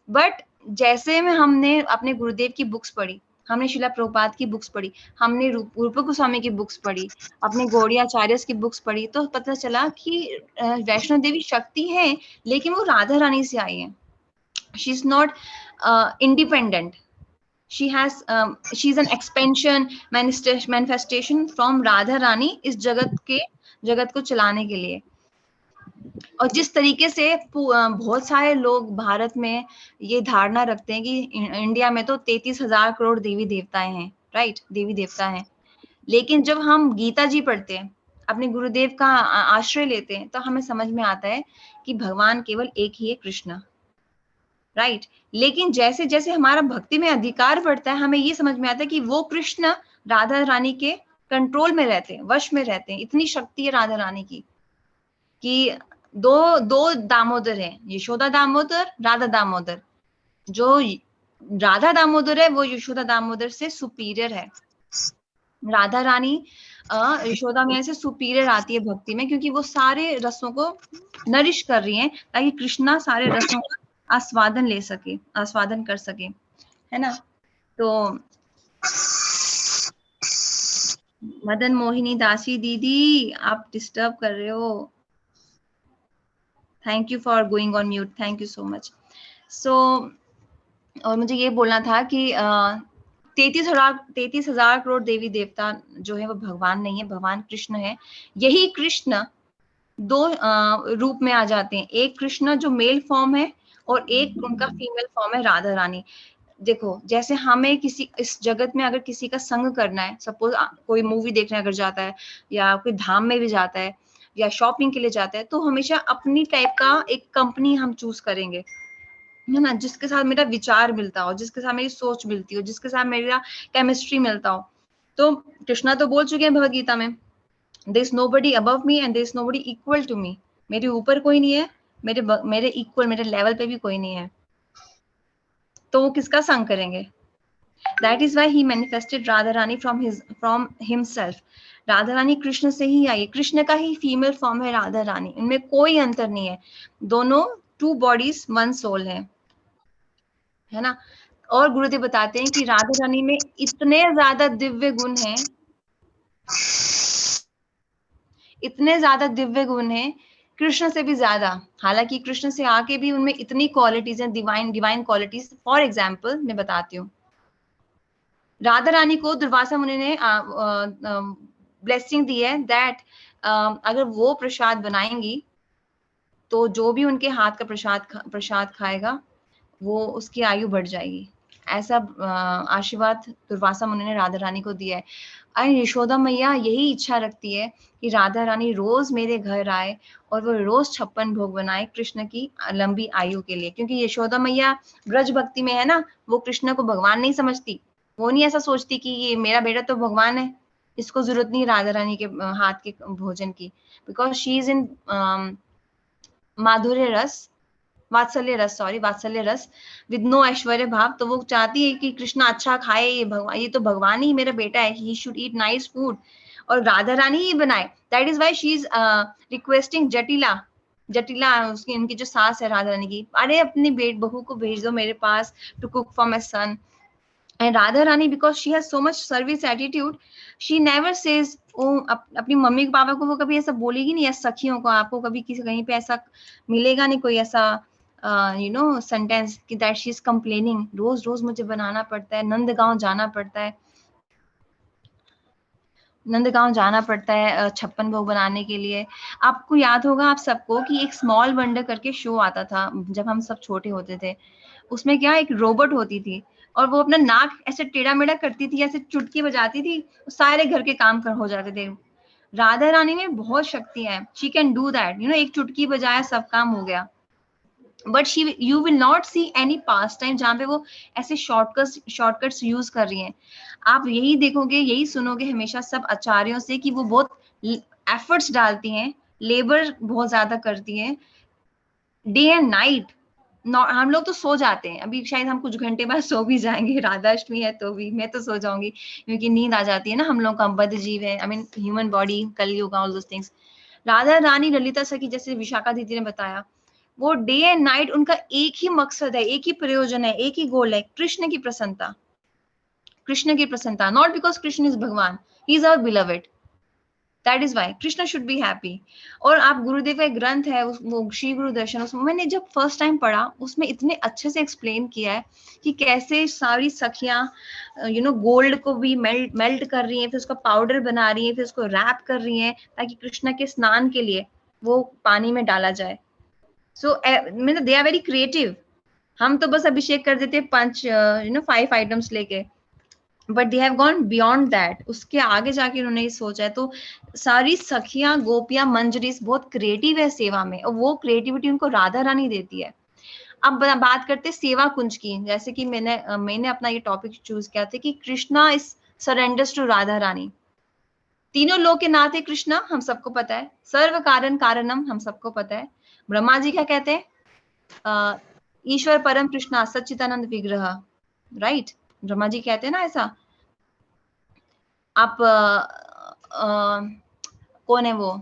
बट जैसे में हमने अपने गुरुदेव की बुक्स पढ़ी, हमने शिला प्रभुपाद की बुक्स पढ़ी, हमने रूप गोस्वामी की बुक्स पढ़ी, अपने गौड़ियाचार्य की बुक्स पढ़ी, तो पता चला कि वैष्णो देवी शक्ति है लेकिन वो राधा रानी से आई है। She is not independent. She is an expansion, manifestation from Radha Rani इस जगत को चलाने के लिए। और जिस तरीके से बहुत सारे लोग भारत में ये धारणा रखते हैं कि इंडिया में तो 33,000 करोड़ देवी देवताएं हैं, राइट? देवी देवता हैं। लेकिन जब हम गीता जी पढ़ते हैं अपने गुरुदेव का आश्रय लेते हैं, तो हमें समझ में आता है कि भगवान केवल एक ही है, कृष्ण, राइट। लेकिन जैसे जैसे हमारा भक्ति में अधिकार बढ़ता है, हमें ये समझ में आता है कि वो कृष्ण राधा रानी के कंट्रोल में रहते हैं, वश में रहते हैं। इतनी शक्ति है राधा रानी की कि दो दो दामोदर हैं, यशोदा दामोदर, राधा दामोदर। जो राधा दामोदर है वो यशोदा दामोदर से सुपीरियर है। राधा रानी यशोदा मैया से सुपीरियर आती है भक्ति में, क्योंकि वो सारे रसों को नरिश कर रही हैं ताकि कृष्णा सारे रसों का आस्वादन ले सके, आस्वादन कर सके, है ना। तो मदन मोहिनी दासी दीदी, आप डिस्टर्ब कर रहे हो। Thank you for going on mute, thank you so much. So और मुझे ये बोलना था कि 33,000 करोड़ देवी देवता जो है वो भगवान नहीं है, भगवान कृष्ण है। यही कृष्ण दो रूप में आ जाते हैं, एक कृष्ण जो मेल फॉर्म है और एक उनका फीमेल फॉर्म है राधा रानी। देखो, जैसे हमें किसी इस जगत में अगर किसी का संग करना है, सपोज कोई मूवी देखने अगर जाता है या कोई धाम में भी जाता है या शॉपिंग के लिए जाता है, तो हमेशा अपनी टाइप का एक कंपनी हम चूज करेंगे, है ना, जिसके साथ मेरा विचार मिलता हो, जिसके साथ मेरी सोच मिलती हो, जिसके साथ मेरा केमिस्ट्री मिलता हो। तो कृष्णा तो बोल चुके हैं भगवद गीता में, there is nobody above me and there is nobody equal to me. मेरे ऊपर कोई नहीं है, मेरे इक्वल, मेरे लेवल पे भी कोई नहीं है। तो वो किसका संग करेंगे? That is why he manifested Radha Rani from himself. Radha Rani Krishna से ही आई, कृष्ण का ही फीमेल फॉर्म है राधा रानी, इनमें कोई अंतर नहीं है। दोनों टू बॉडीज वन सोल है ना। और गुरुदेव बताते हैं कि राधा रानी में इतने ज्यादा दिव्य गुण हैं, इतने ज्यादा दिव्य गुण हैं, कृष्ण से भी ज्यादा। हालांकि कृष्ण से आके भी उनमें इतनी क्वालिटीज हैं, डिवाइन क्वालिटीज। फॉर एग्जाम्पल मैं बताती हूँ, राधा रानी को दुर्वासा मुनि ने ब्लेसिंग दी है दैट अगर वो प्रसाद बनाएंगी तो जो भी उनके हाथ का प्रसाद खाएगा वो उसकी आयु बढ़ जाएगी। ऐसा आशीर्वाद दुर्वासा मुनि ने राधा रानी को दिया है। और यशोदा मैया यही इच्छा रखती है कि राधा रानी रोज मेरे घर आए और वो रोज 56 भोग बनाए कृष्ण की लंबी आयु के लिए। क्योंकि यशोदा मैया ब्रज भक्ति में है ना, वो कृष्ण को भगवान नहीं समझती। वो नहीं ऐसा सोचती कि ये मेरा बेटा तो भगवान है, इसको जरूरत नहीं राधा रानी के हाथ के भोजन की, बिकॉज शी इज इन माधुर्य रस, वात्सल्य रस विद नो ऐश्वर्य भाव। तो वो चाहती है कि कृष्ण अच्छा खाए, ये तो भगवान ही मेरा बेटा है, he should eat nice food, और राधा रानी ही बनाए। That is why she is requesting Jatila उसकी, इनकी जो सास है राधा रानी की, अरे अपनी बहू को भेज दो मेरे पास to cook for my son. And Radha Rani, because she has so much service attitude, she never says, अपनी मम्मी पापा को वो कभी ऐसा बोलेगी नहीं, या सखियों को, आपको कभी किसी कहीं पे ऐसा मिलेगा नहीं कोई ऐसा सेंटेंस कि दैट शी इज कंप्लेनिंग रोज रोज मुझे बनाना पड़ता है, नंदगांव जाना पड़ता है, 56 भोग बनाने के लिए। आपको याद होगा आप सबको कि एक स्मॉल वंडर करके शो आता था जब हम सब छोटे होते थे। उसमें क्या, एक रोबोट होती थी और वो अपना नाक ऐसे टेढ़ा मेढ़ा करती थी, ऐसे चुटकी बजाती थी, सारे घर के काम हो जाते थे। राधा रानी में बहुत शक्तियां हैं, शी कैन डू दैट, एक चुटकी बजाया सब काम हो गया। But you will not see any pass time जहाँ पे वो ऐसे शॉर्टकट्स यूज कर रही हैं। आप यही देखोगे, यही सुनोगे हमेशा सब आचार्यों से कि वो बहुत एफर्ट्स डालती हैं, लेबर बहुत ज्यादा करती हैं, डे एंड नाइट। हम लोग तो सो जाते हैं, अभी शायद हम कुछ घंटे बाद सो भी जाएंगे, राधा अष्टमी है तो भी मैं तो सो जाऊंगी, क्योंकि नींद आ जाती है ना, हम लोग का बद्ध जीव है, आई मीन ह्यूमन बॉडी, कलयुग, all those things. Radha Rani, Lalita सखी, जैसे विशाखा दीदी ने बताया, वो डे एंड नाइट उनका एक ही मकसद है, एक ही प्रयोजन है, एक ही गोल है, कृष्ण की प्रसन्नता, कृष्ण की प्रसन्नता। Not because Krishna is Bhagwan, he is our beloved, that is why Krishna should be happy. और आप गुरुदेव का एक ग्रंथ है वो श्री गुरु दर्शन, उसमें मैंने जब फर्स्ट टाइम पढ़ा, उसमें इतने अच्छे से एक्सप्लेन किया है कि कैसे सारी सखियां गोल्ड को भी मेल्ट कर रही हैं, फिर उसका पाउडर बना रही हैं, फिर उसको रैप कर रही हैं ताकि कृष्ण के स्नान के लिए वो पानी में डाला जाए। सो दे आर वेरी क्रिएटिव। हम तो बस अभिषेक कर देते 5 5 आइटम्स लेके, but they have gone beyond that, उसके आगे जाके उन्होंने ये सोचा है। तो सारी सखियां, गोपियां, मंजरीस बहुत क्रिएटिव है सेवा में, और वो क्रिएटिविटी उनको राधा रानी देती है। अब बात करते हैं सेवा कुंज की। जैसे कि मैंने अपना ये टॉपिक चूज किया था कि Krishna is surrenders to Radha Rani. तीनों लोक के नाथ है कृष्णा, हम सबको पता है। सर्व कारण कारणम, हम सबको पता है। ब्रह्मा जी क्या कहते हैं? ईश्वर परम कृष्णा सच्चिदानंद विग्रह, राइट? ब्रह्मा जी कहते हैं ना ऐसा। आप कौन है वो?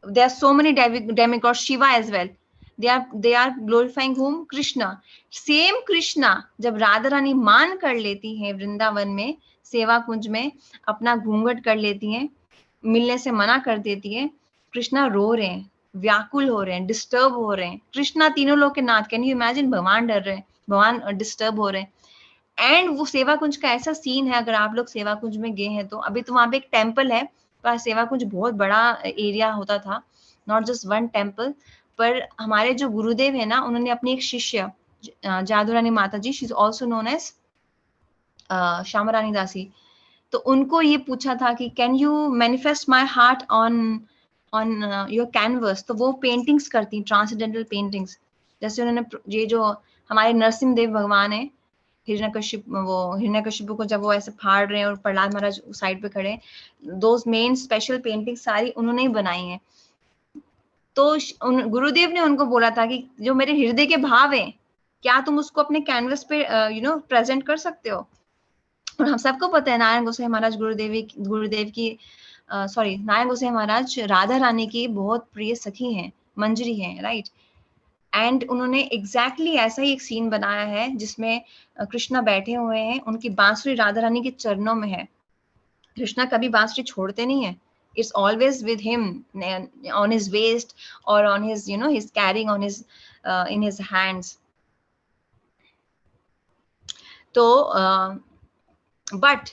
there are so many demigods, Shiva as well, they are glorifying whom? Krishna. Same Krishna जब राधा रानी मान कर लेती है वृंदावन में, सेवा कुंज में अपना घूंघट कर लेती हैं, मिलने से मना कर देती है, कृष्णा रो रहे हैं, व्याकुल हो रहे हैं, डिस्टर्ब हो रहे हैं। कृष्णा तीनों लोग के नाथ, कैन यू इमेजिन? भगवान डर रहे हैं, भगवान डिस्टर्ब हो रहे हैं। एंड वो सेवा कुंज का ऐसा सीन है, अगर आप लोग सेवा कुंज में गए हैं तो अभी तो वहां पे एक टेम्पल है, पर सेवा कुंज बहुत बड़ा एरिया होता था, नॉट जस्ट वन टेम्पल। पर हमारे जो गुरुदेव है ना, उन्होंने अपनी एक शिष्य जादू रानी माता ji, she is also known as Shyama Rani Dasi, तो उनको ये पूछा था कि can you manifest my heart on your canvas. तो वो पेंटिंग्स करती, ट्रांसडेंटल पेंटिंग्स। जैसे उन्होंने ये जो हमारे नरसिंह देव भगवान है, हिरण्यकशिपु को जब वो ऐसे फाड़ रहे हैं और प्रहलाद महाराज साइड पे खड़े, दोज मेन स्पेशल पेंटिंग सारी उन्होंने ही बनाई हैं। तो गुरुदेव ने उनको बोला था कि जो मेरे हृदय के भाव हैं, क्या तुम उसको अपने कैनवस पे प्रेजेंट कर सकते हो? और हम सबको पता है नारायण गोसाई महाराज गुरुदेव की नारायण गोसाई महाराज राधा रानी की बहुत प्रिय सखी हैं, मंजरी हैं, राइट? एंड उन्होंने एग्जैक्टली ऐसा ही एक सीन बनाया है जिसमें कृष्णा बैठे हुए हैं, उनकी बांसुरी राधा रानी के चरणों में है। कृष्णा कभी बांसुरी छोड़ते नहीं है, it's always with him on his waist और on his his carrying on his in his hands. तो बट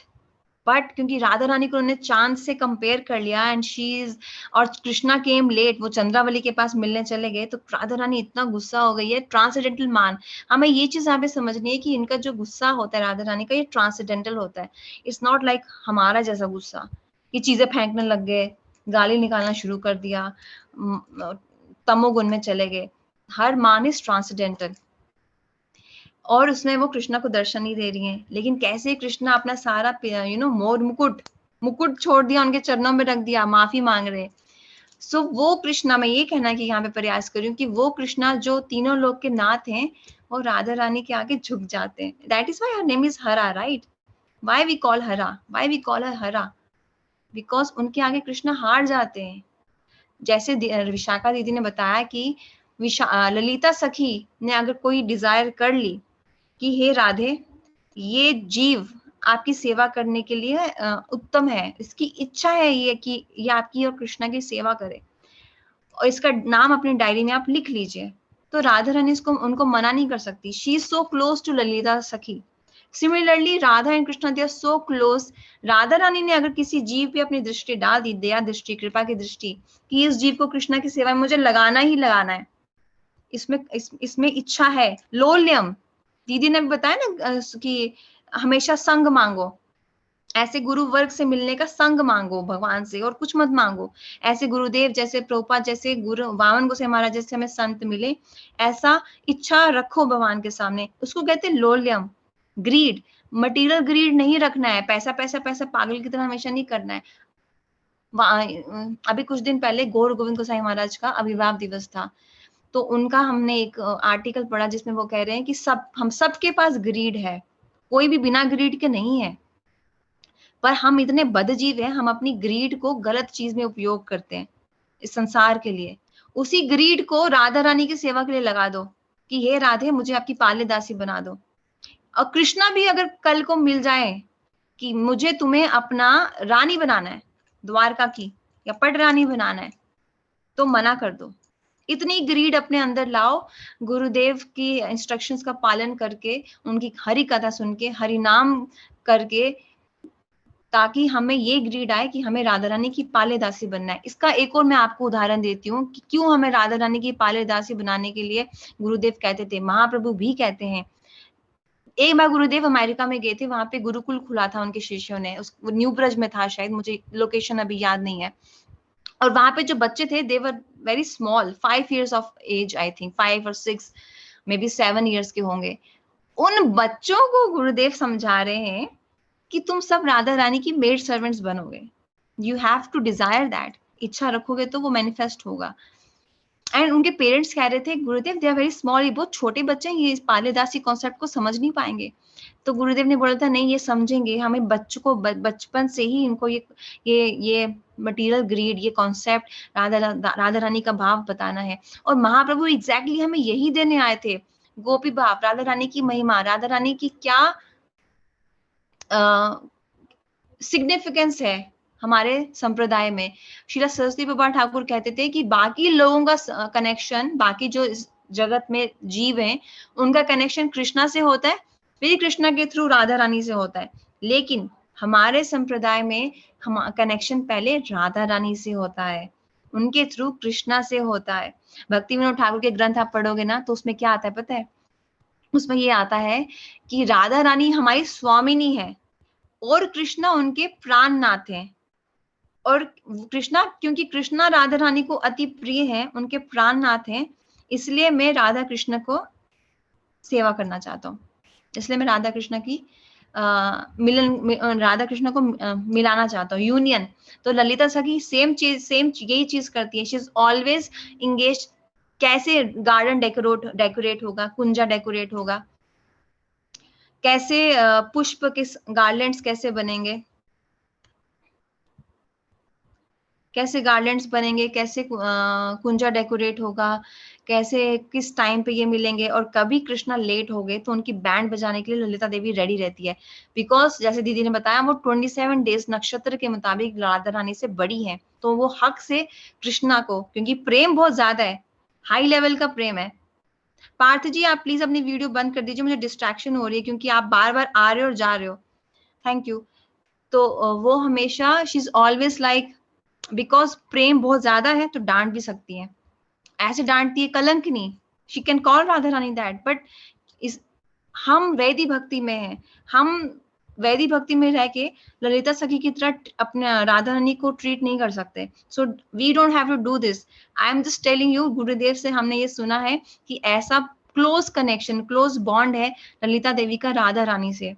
क्योंकि राधा रानी को उन्होंने चांद से कंपेयर कर लिया एंड शी इज, और कृष्णा केम लेट, वो चंद्रावली के पास मिलने चले गए, तो राधा रानी इतना गुस्सा हो गई है। ट्रांसडेंटल मान, हमें ये चीज यहाँ पे समझनी है कि इनका जो गुस्सा होता है राधा रानी का, ये ट्रांसडेंटल होता है। इट्स नॉट लाइक हमारा जैसा गुस्सा कि चीजें फेंकने लग गए, गाली निकालना शुरू कर दिया, तमोगुण में चले गए। हर मान इज ट्रांसडेंटल, और उसमें वो कृष्णा को दर्शन नहीं दे रही हैं। लेकिन कैसे कृष्णा अपना सारा मोर मुकुट छोड़ दिया, उनके चरणों में रख दिया, माफी मांग रहे। सो वो कृष्णा, मैं ये कहना कि यहाँ पे प्रयास करूँ कि वो कृष्णा जो तीनों लोग के नाथ हैं, वो राधा रानी के आगे झुक जाते हैं। That is why her name is हरा, राइट? व्हाई वी कॉल हरा, व्हाई वी कॉल हर हरा? बिकॉज उनके आगे कृष्णा हार जाते हैं। जैसे विशाखा दीदी ने बताया कि ललिता सखी ने अगर कोई डिजायर कर ली कि हे राधे, ये जीव आपकी सेवा करने के लिए उत्तम है, इसकी इच्छा है ये कि ये आपकी और कृष्णा की सेवा करे, और इसका नाम अपनी डायरी में आप लिख लीजिए, तो राधा रानी इसको उनको मना नहीं कर सकती। She is so close to Lalita Sakhi. Similarly Radha and Krishna they are so close. Radha Rani ने अगर किसी जीव पे अपनी दृष्टि डाल दी, दया दृष्टि, कृपा की दृष्टि, कि इस जीव को कृष्णा की सेवा में मुझे लगाना ही लगाना है, इसमें इच्छा है, लोल्यम, दीदी ने भी बताया ना कि हमेशा संग मांगो, ऐसे गुरु वर्ग से मिलने का संग मांगो भगवान से, और कुछ मत मांगो। ऐसे गुरुदेव जैसे प्रभुपाद जैसे गुरु वामन गोसाई महाराज जैसे हमें संत मिले, ऐसा इच्छा रखो भगवान के सामने। उसको कहते हैं लोल्यम, ग्रीड। मटेरियल ग्रीड नहीं रखना है, पैसा पैसा पैसा पागल की तरह हमेशा नहीं करना है। अभी कुछ दिन पहले गौर गोविंद गोसाई महाराज का आविर्भाव दिवस था, तो उनका हमने एक आर्टिकल पढ़ा जिसमें वो कह रहे हैं कि हम सबके पास ग्रीड है, कोई भी बिना ग्रीड के नहीं है, पर हम इतने बदजीव हैं, हम अपनी ग्रीड को गलत चीज में उपयोग करते हैं इस संसार के लिए। उसी ग्रीड को राधा रानी की सेवा के लिए लगा दो कि हे राधे, मुझे आपकी पाले दासी बना दो। और कृष्णा भी अगर कल को मिल जाए कि मुझे तुम्हें अपना रानी बनाना है, द्वारका की या पट रानी बनाना है, तो मना कर दो। इतनी ग्रीड अपने अंदर लाओ, गुरुदेव की इंस्ट्रक्शंस का पालन करके, उनकी हरि कथा सुन के, हरि नाम करके, ताकि हमें ये ग्रीड आए कि हमें राधा रानी की पाले दासी बनना है। इसका एक और मैं आपको उदाहरण देती हूँ कि क्यों हमें राधा रानी की पाले दासी बनाने के लिए गुरुदेव कहते थे, महाप्रभु भी कहते हैं। एक बार गुरुदेव अमेरिका में गए थे, वहां पे गुरुकुल खुला था उनके शिष्यों ने, उस न्यू ब्रज में था शायद, मुझे लोकेशन अभी याद नहीं है। और वहां पे जो बच्चे थे they were very small, 5 years of age, I think 5 or 6, maybe 7 years के होंगे। उन बच्चों को गुरुदेव समझा रहे हैं कि तुम सब राधा रानी की मेड सर्वेंट्स बनोगे, you have to desire that, इच्छा रखोगे तो वो मैनिफेस्ट होगा। एंड उनके पेरेंट्स कह रहे थे गुरुदेव दे आर वेरी स्मॉल, ये बहुत छोटे बच्चे हैं, ये पालेदासी कॉन्सेप्ट को समझ नहीं पाएंगे। तो गुरुदेव ने बोला था नहीं, ये समझेंगे, हमें बच्चों को बचपन से ही इनको ये मटेरियल ग्रीड, ये कॉन्सेप्ट, राधा रानी का भाव बताना है। और महाप्रभु एग्जैक्टली हमें यही देने आए थे, गोपी भाव, राधा रानी की महिमा, राधा रानी की क्या सिग्निफिकेंस है हमारे संप्रदाय में। श्रीला सरस्वती प्रभा ठाकुर कहते थे कि बाकी लोगों का कनेक्शन, बाकी जो इस जगत में जीव हैं, उनका कनेक्शन कृष्णा से होता है, फिर कृष्णा के थ्रू राधा रानी से होता है, लेकिन हमारे संप्रदाय में हम कनेक्शन पहले राधा रानी से होता है, उनके थ्रू कृष्णा से होता है। भक्ति विनोद ठाकुर के ग्रंथ आप पढ़ोगे ना, तो उसमें क्या आता है पता है? उसमें ये आता है कि राधा रानी हमारी स्वामिनी है और कृष्णा उनके प्राणनाथ हैं। और कृष्णा, क्योंकि कृष्णा राधा रानी को अति प्रिय है, उनके प्राणनाथ हैं, इसलिए मैं राधा कृष्ण को सेवा करना चाहता हूँ, इसलिए मैं राधा कृष्ण की राधा कृष्ण को मिलाना चाहता हूँ, यूनियन। तो ललिता सखी सेम यही चीज करती है, शी इज ऑलवेज इंगेज। कैसे गार्डन डेकोरेट होगा, कुंजा डेकोरेट होगा, कैसे पुष्प के गार्लैंड्स कैसे बनेंगे, कैसे गार्लैंड्स बनेंगे, कैसे कुंजा डेकोरेट होगा, कैसे किस टाइम पे ये मिलेंगे। और कभी कृष्णा लेट हो गए तो उनकी बैंड बजाने के लिए ललिता देवी रेडी रहती है, बिकॉज जैसे दीदी ने बताया वो 27 डेज नक्षत्र के मुताबिक राधा रानी से बड़ी है, तो वो हक से कृष्णा को, क्योंकि प्रेम बहुत ज्यादा है, हाई लेवल का प्रेम है। पार्थ जी आप प्लीज अपनी वीडियो बंद कर दीजिए, मुझे डिस्ट्रैक्शन हो रही है क्योंकि आप बार बार आ रहे हो और जा रहे हो। Thank you. तो वो हमेशा she is always like, because प्रेम बहुत ज्यादा है तो डांट भी सकती है, ऐसे डांटती है कलंकिनी, she can call Radha Rani that, but इस हम वैदी भक्ति में हैं, हम वैदी भक्ति में रह के ललिता सखी की तरह अपने राधा रानी को ट्रीट नहीं कर सकते। So we don't have to do this. I am just telling you, Gurudev से हमने ये सुना है कि ऐसा क्लोज कनेक्शन, क्लोज बॉन्ड है ललिता देवी का राधा रानी से।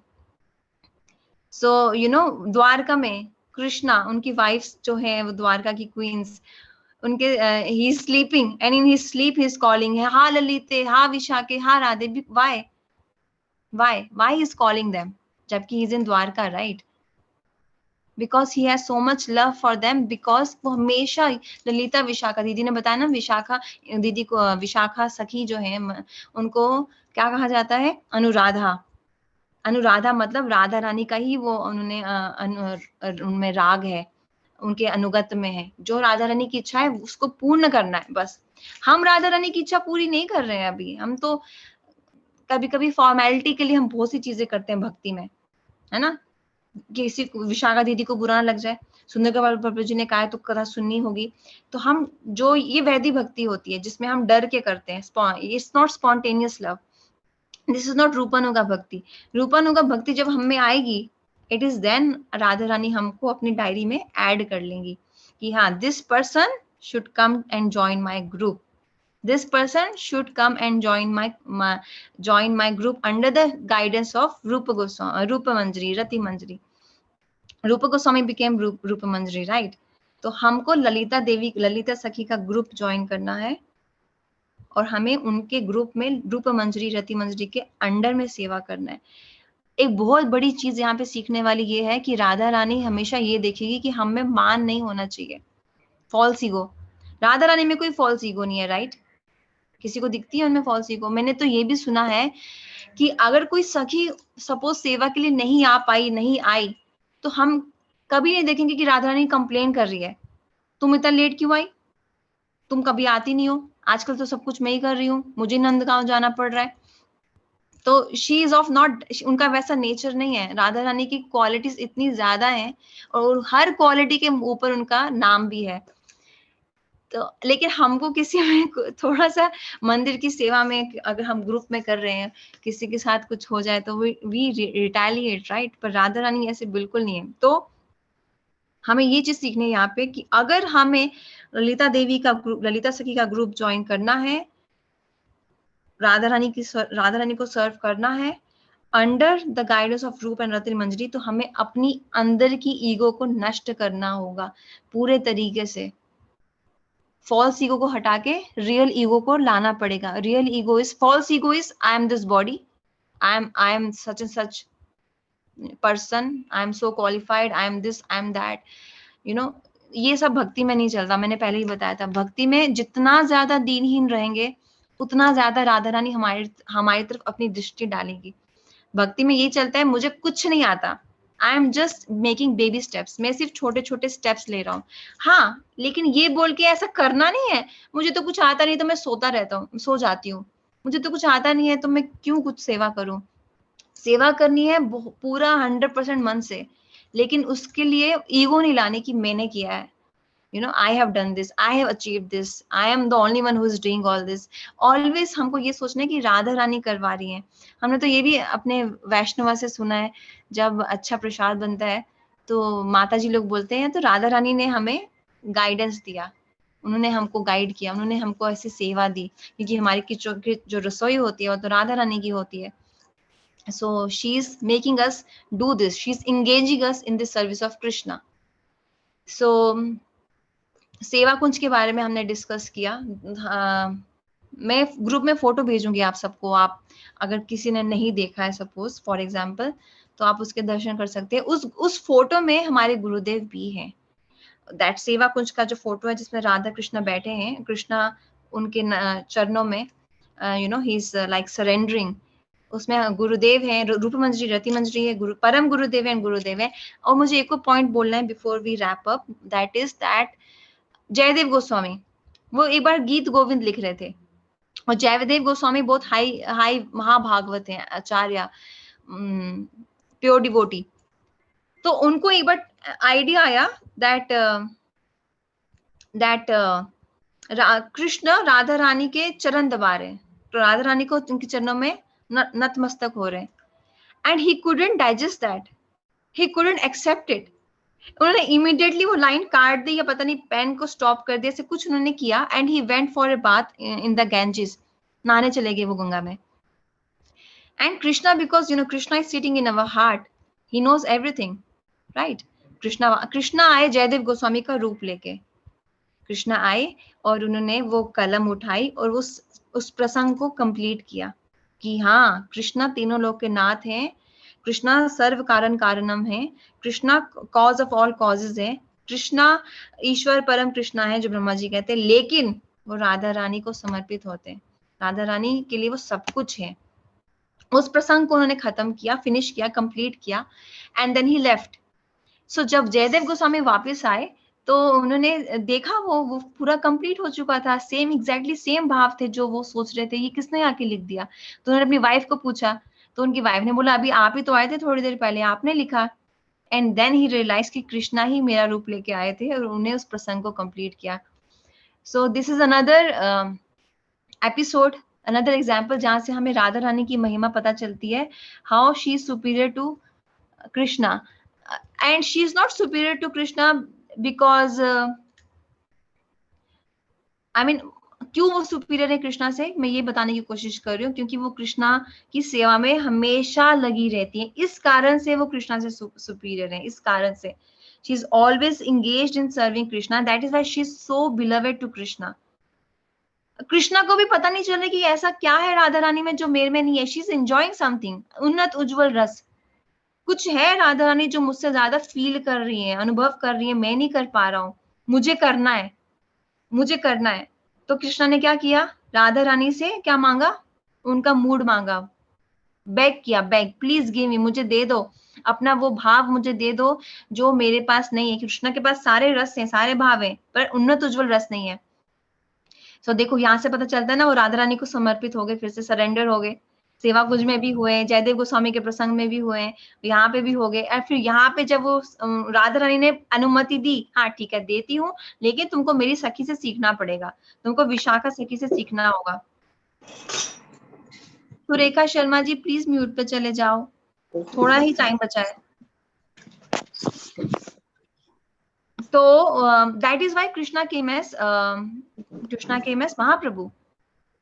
सो यू नो, द्वारका में कृष्णा, उनकी वाइफ्स जो है वो द्वारका की क्वींस, उनके he is sleeping and in his sleep he is calling है, हा ललिते, हा विशाखे, हा Radhe. Why he is calling them जबकि he is in Dwarka, right? Because he has so much love for them, because वो हमेशा ललिता विशाखा, दीदी ने बताया ना, विशाखा दीदी को, विशाखा सखी जो है उनको क्या कहा जाता है? अनुराधा। अनुराधा मतलब राधा रानी का ही वो उन्होंने उनमें राग है, उनके अनुगत में है, जो राधा रानी की इच्छा है उसको पूर्ण करना है बस। हम राधा रानी की इच्छा पूरी नहीं कर रहे हैं अभी, हम तो कभी कभी फॉर्मेलिटी के लिए हम बहुत सी चीजें करते हैं भक्ति में, है ना? किसी विशाखा दीदी को बुरा लग जाए, सुंदर गोपाल प्रभु जी ने कहा तो कथा सुननी होगी, तो हम जो ये वैदी भक्ति होती है जिसमें हम डर के करते हैं, it's not spontaneous love, this is not रूपानुगा भक्ति। रूपानुगा भक्ति जब हम में आएगी, it is then Radha Rani हमको अपनी डायरी में ऐड कर लेंगी कि हाँ, this person should come and join my group, this person should come and join my group under the guidance of Rupa Goswami, Rupa Manjari, Rati Manjari. Rupa Goswami became Rupa Manjari, right? तो हमको ललिता देवी, ललिता सखी का group join करना है और हमें उनके group में रूप मंजरी, रति मंजरी के अंडर में सेवा करना है। एक बहुत बड़ी चीज यहाँ पे सीखने वाली ये है कि राधा रानी हमेशा ये देखेगी कि हम में मान नहीं होना चाहिए, फॉल्स ईगो। राधा रानी में कोई फॉल्स ईगो नहीं है, राइट? किसी को दिखती है उनमें फॉल्स ईगो? मैंने तो ये भी सुना है कि अगर कोई सखी सपोज सेवा के लिए नहीं आ पाई, नहीं आई, तो हम कभी नहीं देखेंगे कि राधा रानी कंप्लेन कर रही है, तुम इतना लेट क्यों आई, तुम कभी आती नहीं हो, आजकल तो सब कुछ मैं ही कर रही हूँ, मुझे नंदगांव जाना पड़ रहा है। तो शी इज ऑफ नॉट, उनका वैसा नेचर नहीं है। राधा रानी की क्वालिटीज इतनी ज्यादा हैं और हर क्वालिटी के ऊपर उनका नाम भी है। तो लेकिन हमको किसी में थोड़ा सा मंदिर की सेवा में अगर हम ग्रुप में कर रहे हैं, किसी के साथ कुछ हो जाए तो वी रिटेलिएट, राइट? पर राधा रानी ऐसे बिल्कुल नहीं है। तो हमें ये चीज सीखनी है यहाँ पे कि अगर हमें ललिता देवी का ग्रुप, ललिता सखी का ग्रुप ज्वाइन करना है, राधा रानी को सर्व करना है अंडर द गाइडेंस ऑफ रूप एंड रत्न मंजरी, तो हमें अपनी अंदर की ईगो को नष्ट करना होगा पूरे तरीके से। फॉल्स ईगो को हटा के रियल ईगो को लाना पड़ेगा। Real ego is, false ego is I am this body, I am such and such person, I am so qualified, I am this, I am that, you know. ये सब भक्ति में नहीं चलता। मैंने पहले ही बताया था, भक्ति में जितना ज्यादा दीनहीन रहेंगे उतना ज्यादा राधा रानी हमारी तरफ अपनी दृष्टि डालेगी। भक्ति में ये चलता है मुझे कुछ नहीं आता, आई am just making baby steps, मैं सिर्फ छोटे छोटे स्टेप्स ले रहा हूँ। हाँ, लेकिन ये बोल के ऐसा करना नहीं है मुझे तो कुछ आता नहीं तो मैं सोता रहता हूँ, सो जाती हूँ, मुझे तो कुछ आता नहीं है तो मैं क्यों कुछ सेवा करूं। सेवा करनी है पूरा 100% मन से, लेकिन उसके लिए ईगो नहीं लाने की मैंने किया है, you know, I have done this, I have achieved this, I am the only one who is doing all this। always हमको ये सोचना है कि राधा रानी करवा रही हैं। हमने तो ये भी अपने वैष्णवा से सुना है, जब अच्छा प्रसाद बनता है तो माता जी लोग बोलते हैं तो राधा रानी ने हमें गाइडेंस दिया, उन्होंने हमको गाइड किया, उन्होंने हमको ऐसी सेवा दी, क्योंकि हमारी जो रसोई होती है वो तो राधा रानी की होती है। So she is making us do this, she is engaging us in the service of Krishna। So सेवा कुंज के बारे में हमने डिस्कस किया। मैं ग्रुप में फोटो भेजूंगी आप सबको, आप अगर किसी ने नहीं देखा है सपोज फॉर एग्जांपल, तो आप उसके दर्शन कर सकते हैं। उस फोटो में हमारे गुरुदेव भी हैं। दैट सेवा कुंज का जो फोटो है जिसमें राधा कृष्ण बैठे हैं, कृष्णा उनके चरणों में, you know, he is like surrendering, उसमें गुरुदेव हैं, रूप मंजरी, रति मंजरी है, परम गुरुदेव है, गुरुदेव है। और मुझे एक और पॉइंट बोलना है before we wrap up, that is that Jayadev Goswami वो एक बार गीत गोविंद लिख रहे थे, और जयदेव गोस्वामी बहुत हाई महाभागवत हैं, आचार्य, प्योर डिवोटी। तो उनको एक बार आइडिया आया दैट कृष्ण राधा रानी के चरण दबा रहे, तो राधा रानी को उनके चरणों में नतमस्तक हो रहे, and he couldn't digest that, he couldn't accept it. उन्होंने इमीडिएटली वो लाइन काट दी या पता नहीं पेन को स्टॉप कर दिया, ऐसे कुछ उन्होंने किया, and he went for a bath in the Ganges, नहाने चले गए वो गंगा में। And Krishna, because you know Krishna is sitting in our heart, he knows everything, right? Krishna आए जयदेव गोस्वामी का रूप लेके, कृष्णा आए और उन्होंने वो कलम उठाई और उस प्रसंग को कंप्लीट किया कि हाँ, कृष्णा तीनों लोक के नाथ हैं, कृष्णा सर्व कारण कारणम है, Krishna cause of all causes है, कृष्णा ईश्वर परम कृष्णा है जो ब्रह्मा जी कहते हैं, लेकिन वो राधा रानी को समर्पित होते हैं, राधा रानी के लिए वो सब कुछ है। उस प्रसंग को उन्होंने खत्म किया, फिनिश किया, कंप्लीट किया, एंड देन ही लेफ्ट। सो जब जयदेव गोस्वामी वापस आए तो उन्होंने देखा वो पूरा कंप्लीट हो चुका था, सेम एग्जैक्टली सेम भाव थे जो वो सोच रहे थे, ये किसने आके लिख दिया? तो उन्होंने अपनी वाइफ को पूछा, तो उनकी वाइफ ने बोला अभी आप ही तो आए थे थोड़ी देर पहले, आपने लिखा। एंड देन ही रियलाइज कि कृष्णा ही मेरा रूप लेके आए थे और उन्हें उस प्रसंग को कंप्लीट किया। So this is another episode, another example जहां से हमें राधा रानी की महिमा पता चलती है, how she is superior to Krishna, and she is not superior to Krishna because I mean क्यों वो सुपीरियर है कृष्णा से, मैं ये बताने की कोशिश कर रही हूँ, क्योंकि वो कृष्णा की सेवा में हमेशा लगी रहती है, इस कारण से वो कृष्णा से सुपीरियर है, इस कारण से she is always engaged in serving Krishna, that is why she is so beloved to Krishna. Krishna को भी पता नहीं चल रहा कि ऐसा क्या है राधा रानी में जो मेरे में नहीं है, शी इज एंजॉयिंग समथिंग, उन्नत उज्जवल रस, कुछ है राधा रानी जो मुझसे ज्यादा फील कर रही है, अनुभव कर रही है, मैं नहीं कर पा रहा हूँ, मुझे करना है, मुझे करना है। तो कृष्णा ने क्या किया, राधा रानी से क्या मांगा, उनका मूड मांगा, बेग किया, बेग प्लीज गिव मी, मुझे दे दो, अपना वो भाव मुझे दे दो जो मेरे पास नहीं है। कृष्णा के पास सारे रस हैं, सारे भाव हैं, पर उन्नत उज्जवल रस नहीं है। सो देखो यहाँ से पता चलता है ना, वो राधा रानी को समर्पित हो गए, फिर से सरेंडर हो गए। सेवा कुंज में भी हुए, जयदेव गोस्वामी के प्रसंग में भी हुए, यहाँ पे भी हो गए। और फिर यहाँ पे जब वो राधा रानी ने अनुमति दी, हाँ ठीक है देती हूँ, लेकिन तुमको मेरी सखी से सीखना पड़ेगा, तुमको विशाखा सखी से सीखना होगा। तो रेखा शर्मा जी प्लीज म्यूट पे चले जाओ, थोड़ा ही टाइम बचा है। तो that is why Krishna came as Mahaprabhu,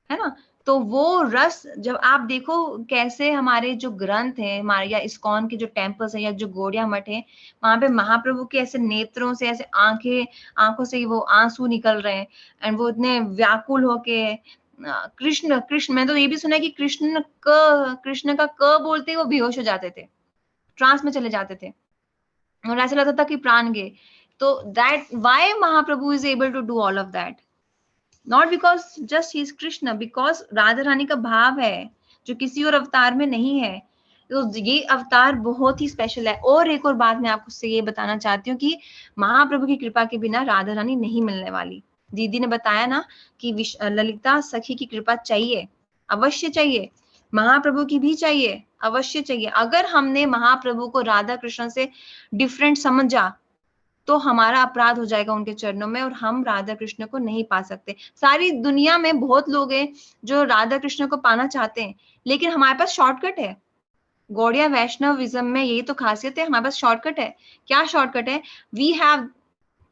है ना। तो वो रस जब आप देखो कैसे हमारे जो ग्रंथ है हमारे, या इस्कॉन के जो टेम्पल्स है या जो गौड़िया मठ है, वहां पे महाप्रभु के ऐसे नेत्रों से, ऐसे आंखों से वो आंसू निकल रहे हैं, एंड वो इतने व्याकुल होके कृष्ण कृष्ण, मैं तो ये भी सुना है कि कृष्ण का क बोलते ही वो बेहोश हो जाते थे, ट्रांस में चले जाते थे, और ऐसा लगता था कि प्राण गए। तो that why Mahaprabhu is able to do all of that, not because just he is Krishna, because Radha Rani का भाव है जो किसी और अवतार में नहीं है। तो ये अवतार बहुत ही स्पेशल है। और एक और बात मैं आपको से ये बताना चाहती हूँ कि महाप्रभु की कृपा के बिना राधा रानी नहीं मिलने वाली। दीदी ने बताया ना कि ललिता सखी की कृपा चाहिए, अवश्य चाहिए, महाप्रभु की भी चाहिए, अवश्य चाहिए। अगर हमने महाप्रभु को राधा कृष्ण से डिफरेंट समझा तो हमारा अपराध हो जाएगा उनके चरणों में, और हम राधा कृष्ण को नहीं पा सकते। सारी दुनिया में बहुत लोग हैं जो राधा कृष्ण को पाना चाहते हैं, लेकिन हमारे पास शॉर्टकट है। गौड़िया वैष्णविज्म में यही तो खासियत है, हमारे पास शॉर्टकट है। क्या शॉर्टकट है?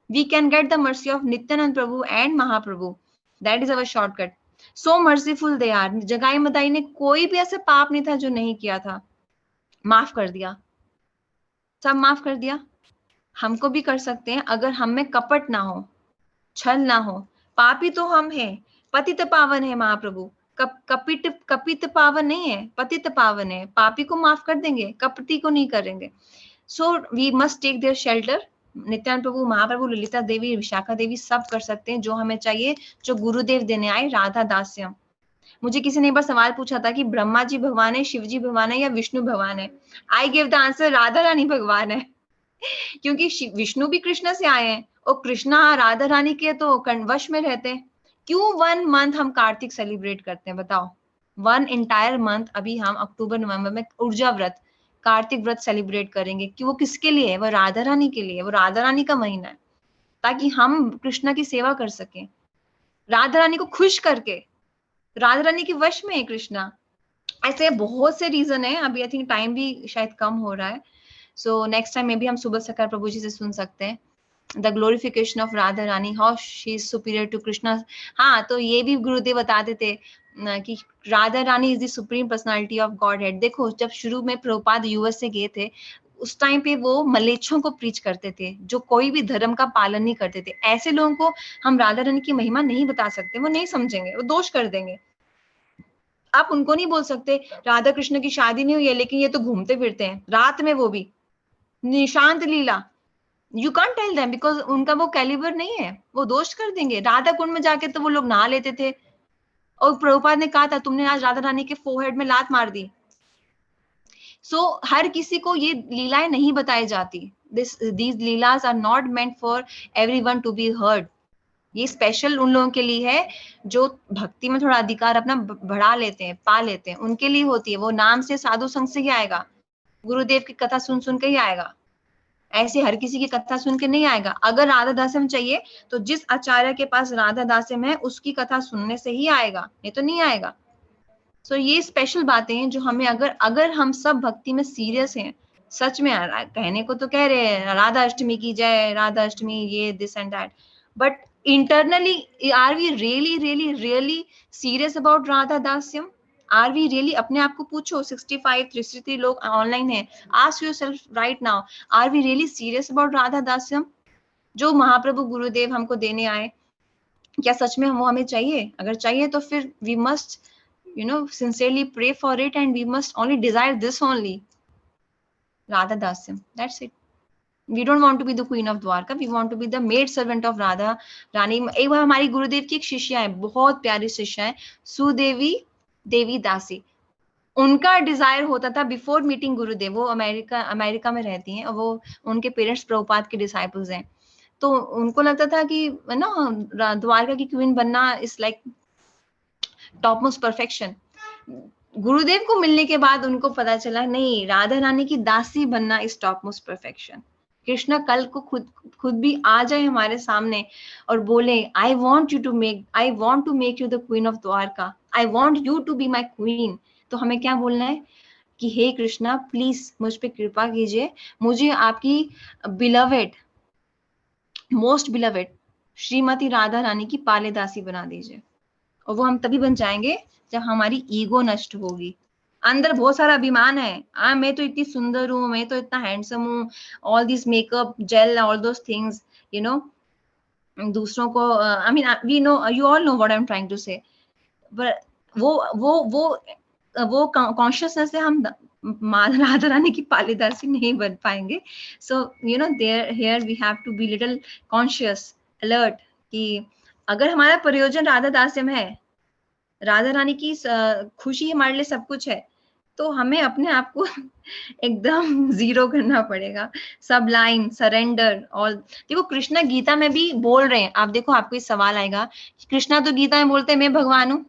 We can get the mercy of Nityananda Prabhu and Mahaprabhu, that is our shortcut. So merciful they are. Jagai Madai ने कोई भी ऐसा पाप नहीं था जो नहीं किया था, माफ कर दिया, सब माफ कर दिया। हमको भी कर सकते हैं अगर हम में कपट ना हो, छल ना हो। पापी तो हम हैं, पतित पावन है महाप्रभु, कपित पावन नहीं है, पतित पावन है। पापी को माफ कर देंगे, कपटी को नहीं करेंगे। So we must take their shelter. Nityananda Prabhu, Mahaprabhu, Lalita Devi, Vishakha Devi सब कर सकते हैं जो हमें चाहिए, जो गुरुदेव देने आए, राधा दास्यम। मुझे किसी ने एक बार सवाल पूछा था कि ब्रह्मा जी भगवान है, शिव जी भगवान है या विष्णु भगवान है? I give the answer, Radha Rani भगवान है। क्योंकि विष्णु भी कृष्ण से आए हैं और कृष्णा राधा रानी के तो वश में रहते हैं। क्यों 1 मंथ हम कार्तिक सेलिब्रेट करते हैं बताओ? 1 एंटायर मंथ अभी हम अक्टूबर नवंबर में ऊर्जा व्रत, कार्तिक व्रत सेलिब्रेट करेंगे। कि वो किसके लिए है? वो राधा रानी के लिए। वो राधा रानी का महीना है ताकि हम कृष्णा की सेवा कर सकें, राधा रानी को खुश करके। राधा रानी के वश में है कृष्णा। ऐसे बहुत से रीजन है। अभी आई थिंक टाइम भी शायद कम हो रहा है, सो नेक्स्ट टाइम में भी हम सुबह सकार प्रभु जी से सुन सकते हैं the glorification of Radha Rani, how she is superior to Krishna. हाँ, तो ये भी गुरुदेव बताते थे कि Radha Rani is the supreme personality of godhead. देखो जब शुरू में प्रभुपाद यूएस से गए थे उस टाइम पे वो मलेच्छों को प्रीच करते थे, जो कोई भी धर्म का पालन नहीं करते थे। ऐसे लोगों को हम राधा रानी की महिमा नहीं बता सकते, वो नहीं समझेंगे, वो दोष कर देंगे। आप उनको नहीं बोल सकते राधा कृष्ण की शादी नहीं हुई है लेकिन ये तो घूमते फिरते हैं रात में, वो भी निशांत लीला। You can't tell them because उनका वो कैलिबर नहीं है, वो दोष कर देंगे। राधा कुंड में जाके तो वो लोग नहा लेते थे और प्रभुपाद ने कहा था तुमने आज राधा रानी के फोरहेड में लात मार दी। सो हर किसी को ये लीलाएं नहीं बताई जाती। These lilas are not meant for everyone to be heard. ये स्पेशल उन लोगों के लिए है जो भक्ति में थोड़ा अधिकार अपना बढ़ा लेते हैं, पा लेते हैं, उनके लिए होती है। वो नाम से, साधु संग से ही आएगा, गुरुदेव की कथा सुन सुन के ही आएगा, ऐसे हर किसी की कथा सुन के नहीं आएगा। अगर राधा दास्यम चाहिए तो जिस आचार्य के पास राधा दास्यम है उसकी कथा सुनने से ही आएगा, नहीं तो नहीं आएगा। सो ये स्पेशल बातें हैं जो हमें, अगर हम सब भक्ति में सीरियस हैं, सच में कहने को तो कह रहे हैं राधा अष्टमी की जय, राधा अष्टमी ये this and that, but internally are we really serious about Radha दास्यम? Are we really? अपने आप को पूछो। 63 लोग ऑनलाइन हैं, ask yourself right now, are we really serious about Radha दास्यम जो महाप्रभु गुरुदेव हमको देने आए? क्या सच में वो हमें चाहिए? अगर चाहिए तो फिर we must sincerely pray for it and we must only desire this only, Radha दास्यम, that's it. We don't want to be the queen of Dwarka, we want to be the maid servant of Radha Rani. एक बार हमारी गुरुदेव की एक शिष्या है, बहुत प्यारी शिष्या है, सुदेवी देवी दासी। उनका डिजायर होता था बिफोर मीटिंग गुरुदेव, वो अमेरिका में रहती हैं और वो उनके पेरेंट्स प्रभुपाद के डिसाइपल्स हैं। तो उनको लगता था कि द्वारका की क्वीन बनना is like top most perfection. गुरुदेव को मिलने के बाद उनको पता चला नहीं, राधा रानी की दासी बनना is top most perfection. Krishna कल को खुद भी आ जाए हमारे सामने और बोले I want to make you the queen of Dwarka, I want you to be my queen, तो हमें क्या बोलना है कि हे कृष्णा प्लीज मुझ पे कृपा कीजिए, मुझे आपकी beloved, most beloved Shrimati Radha Rani की पालेदासी बना दीजिए। और वो हम तभी बन जाएंगे जब हमारी ईगो नष्ट होगी। अंदर बहुत सारा अभिमान है, मैं तो इतनी सुंदर हूँ, मैं तो इतना हैंडसम हूँ, all this makeup gel, all those things, you know, दूसरों को I mean we know, you all know what I am trying to say, but वो कॉन्शियसनेस से हम राधा रानी की पालेदासी नहीं बन पाएंगे। So you know there here we have to be little conscious, alert, कि अगर हमारा प्रयोजन राधा दास्यम है, राधा रानी की खुशी हमारे लिए सब कुछ है, तो हमें अपने आप को एकदम जीरो करना पड़ेगा, सब लाइन सरेंडर। और देखो कृष्णा गीता में भी बोल रहे हैं, आप देखो आपको इस सवाल आएगा, कृष्णा तो गीता में बोलते हैं मैं भगवान हूँ,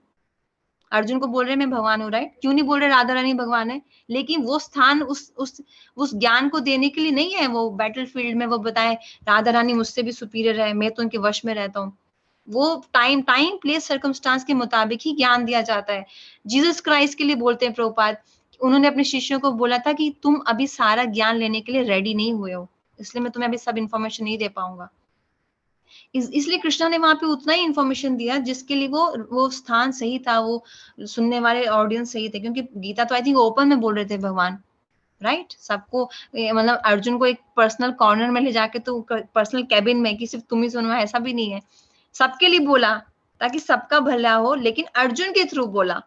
अर्जुन को बोल रहे हैं मैं भगवान हूँ, राइट? क्यों नहीं बोल रहे राधा रानी भगवान है? लेकिन वो स्थान उस ज्ञान को देने के लिए नहीं है, वो बैटलफील्ड में वो बताए राधा रानी मुझसे भी सुपीरियर है, मैं तो उनके वश में रहता हूँ। वो टाइम प्लेस सर्कमस्टांस के मुताबिक ही ज्ञान दिया जाता है। जीसस क्राइस्ट के लिए बोलते हैं प्रभुपाद, उन्होंने अपने शिष्यों को बोला था कि तुम अभी सारा ज्ञान लेने के लिए रेडी नहीं हुए हो, इसलिए मैं तुम्हें अभी सब इन्फॉर्मेशन नहीं दे पाऊंगा। इसलिए कृष्णा ने वहां पे उतना ही इन्फॉर्मेशन दिया जिसके लिए वो स्थान सही था, वो सुनने वाले ऑडियंस सही थे, क्योंकि गीता तो आई थिंक ओपन में बोल रहे थे भगवान, राइट? सबको मतलब अर्जुन को एक पर्सनल कॉर्नर में ले जाके, तो पर्सनल कैबिन में कि सिर्फ तुम ही सुनो, ऐसा भी नहीं है, सबके लिए बोला ताकि सबका भला हो, लेकिन अर्जुन के थ्रू बोला।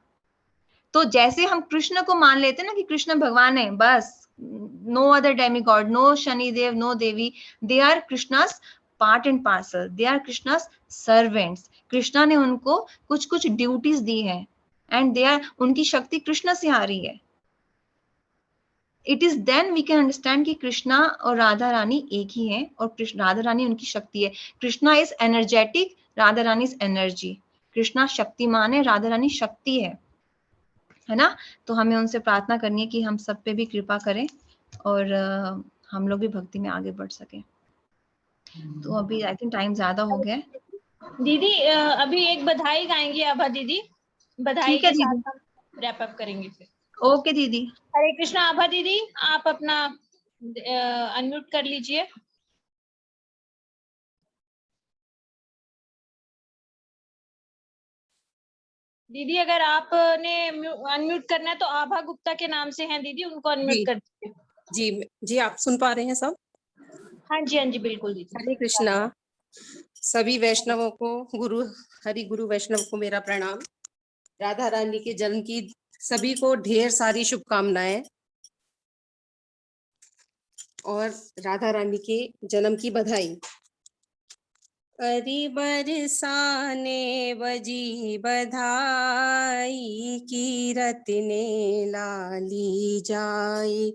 तो जैसे हम कृष्ण को मान लेते हैं ना कि कृष्ण भगवान है, बस no other demigod, no Shanidev, no Devi, they are Krishna's part and parcel, they are Krishna's servants. Krishna ने उनको कुछ कुछ ड्यूटीज दी है एंड दे आर, उनकी शक्ति कृष्ण से आ रही है। It is then we can understand कि कृष्णा और राधा रानी एक ही है, और राधा रानी उनकी शक्ति है। Krishna is energetic, Radha Rani is energy. Krishna Shaktimaan है, राधा रानी शक्ति है ना? तो हमें उनसे प्रार्थना करनी है कि हम सब पे भी कृपा करें और हम लोग भी भक्ति में आगे बढ़ सके। तो अभी आई थिंक टाइम ज्यादा हो गया है। दीदी अभी एक बधाई गाएंगी आभा दीदी, बधाई ठीक है के दीदी, साथ हम रैप अप करेंगे फिर। ओके दीदी। हरे कृष्णा। आभा दीदी आप अपना अनम्यूट कर लीजिए। दीदी अगर आपने अनम्यूट करना है तो आभा गुप्ता के नाम से हैं दीदी, उनको अनम्यूट कर दीजिए। जी जी, आप सुन पा रहे हैं सब? हाँ जी बिल्कुल दीदी। हरे कृष्णा। सभी वैष्णवों को, हरि गुरु वैष्णव को मेरा प्रणाम। राधा रानी के जन्म की सभी को ढेर सारी शुभकामनाएं और राधा रानी के जन्म की बधाई। अरि बरसाने बजी बधाई, कीरत ने लाली जाए।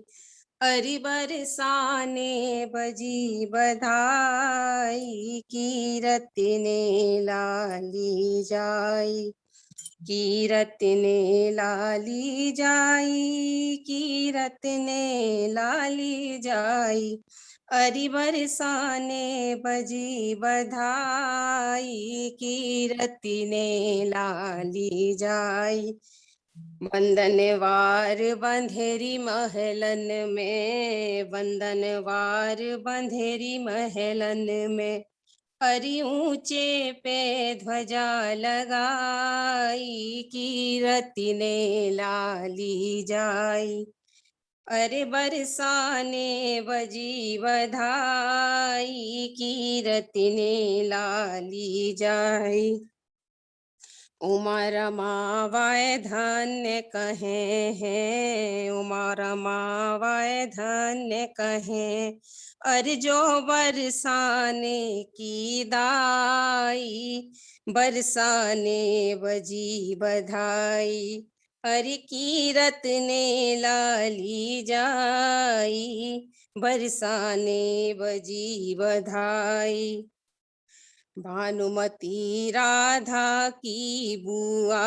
अरि बरसाने बजी बधाई, कीरत ने लाली जाए। कीरत ने लाली जाई, कीरत ने लाली जाई। अरि बरसाने बजी बधाई, कीरत ने लाली जाई। बंधनवार बंधेरी महलन में, बंधनवार बंधेरी महलन में। अरि ऊंचे पे ध्वजा लगाई, कीरत ने लाली जाई। अरे बरसाने बजी बधाई, कीरत ने लाली जाई। उमा रमावाय धन्य कहे हैं, उमा रमावाय धन्य कहे। अरे जो बरसाने की दाई, बरसाने बजी बधाई। अरे कीरत ने लाली जाई, बरसाने बजी बधाई। भानुमती राधा की बुआ,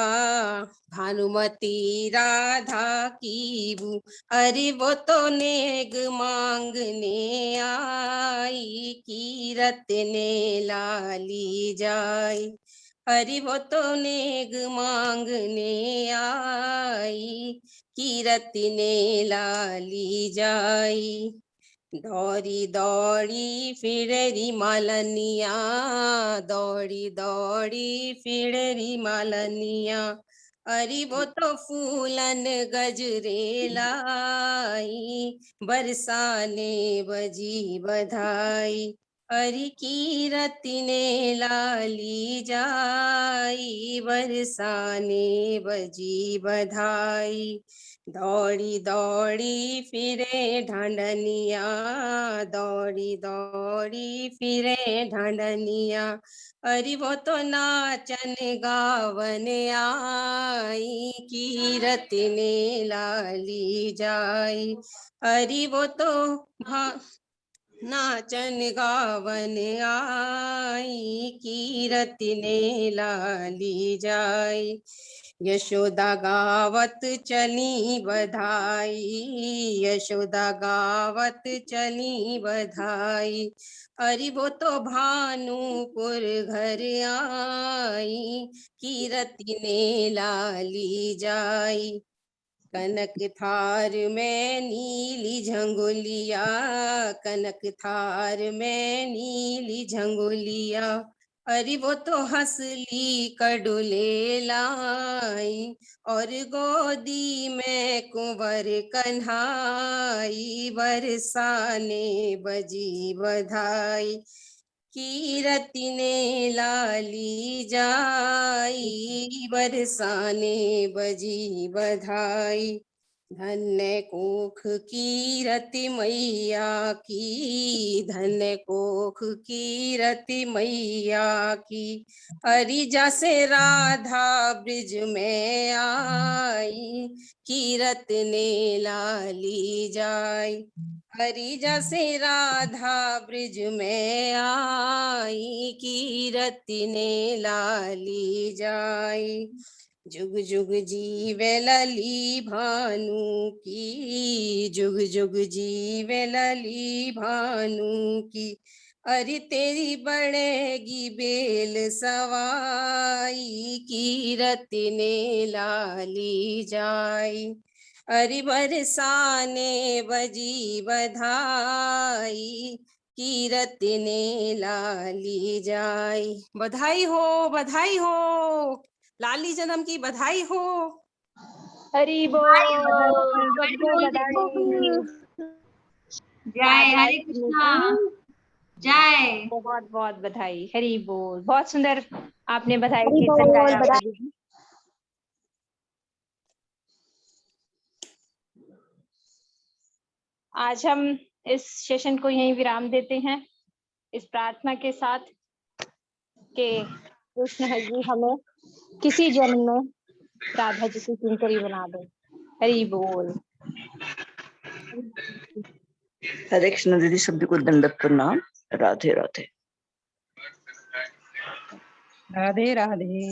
भानुमती राधा की बू, अरे वो तो नेग मांगने आई, कीरत ने लाली जाई। हरि वो तो नेग मांगने आई, कीरत ने लाली जाई। दौड़ी दौड़ी फिररी मालनिया, दौड़ी दौड़ी फिररी मालनिया, अरे वो तो फूलन गजरे लाई, बरसाने बजी बधाई। अरे कीरत ने लाली जाई, बरसाने बजी बधाई। दौड़ी दौड़ी फिरे ढांडनिया, दौड़ी दौड़ी फिरे ढांडनिया, अरे वो तो नाचन गावन आई, कीरत ने लाली जाई। अरे वो तो नाचन गावन आई, कीरत ने लाली जाई। यशोदा गावत चली बधाई, यशोदा गावत चली बधाई, अरे वो तो भानुपुर घर आई, कीरत ने लाली जाई। कनक थार में नीली झंगोलिया, कनक थार में नीली झंगोलिया, अरे वो तो हंसली कड़ुले लाई, और गोदी में कुंवर कन्हाई, बरसाने बजी बधाई। कीरत ने लाली जाई, बरसाने बजी बधाई। धन्य कोख कीरत मैया की, धन्य कोख कीरत मैया की, हरि जैसे राधा ब्रिज में आई, कीरत ने लाली जाई। हरि जैसे राधा ब्रिज में आई, कीरत ने लाली जाई। जुग जुग जीवे लली भानु की, जुग जुग जीवे लली भानु की, अरे तेरी बढ़ेगी बेल सवाई, कीरत ने लाली जाई। अरे बरसाने बजी बधाई, कीरत ने लाली जाई। बधाई हो, बधाई हो, लाली जन्म की बधाई हो। हरि बोल, सबको बधाई। जय हरे कृष्णा, जय। बहुत बहुत बधाई, हरि बोल। बहुत सुंदर आपने बधाई कीर्तन गाया। आज हम इस सेशन को यहीं विराम देते हैं, इस प्रार्थना के साथ कि कृष्ण जी हमें किसी जन्म में राधा जी की किंकरी बना दे। हरि बोल। हरे कृष्ण दीदी, सभी को दंडवत प्रणाम। राधे राधे। राधे राधे।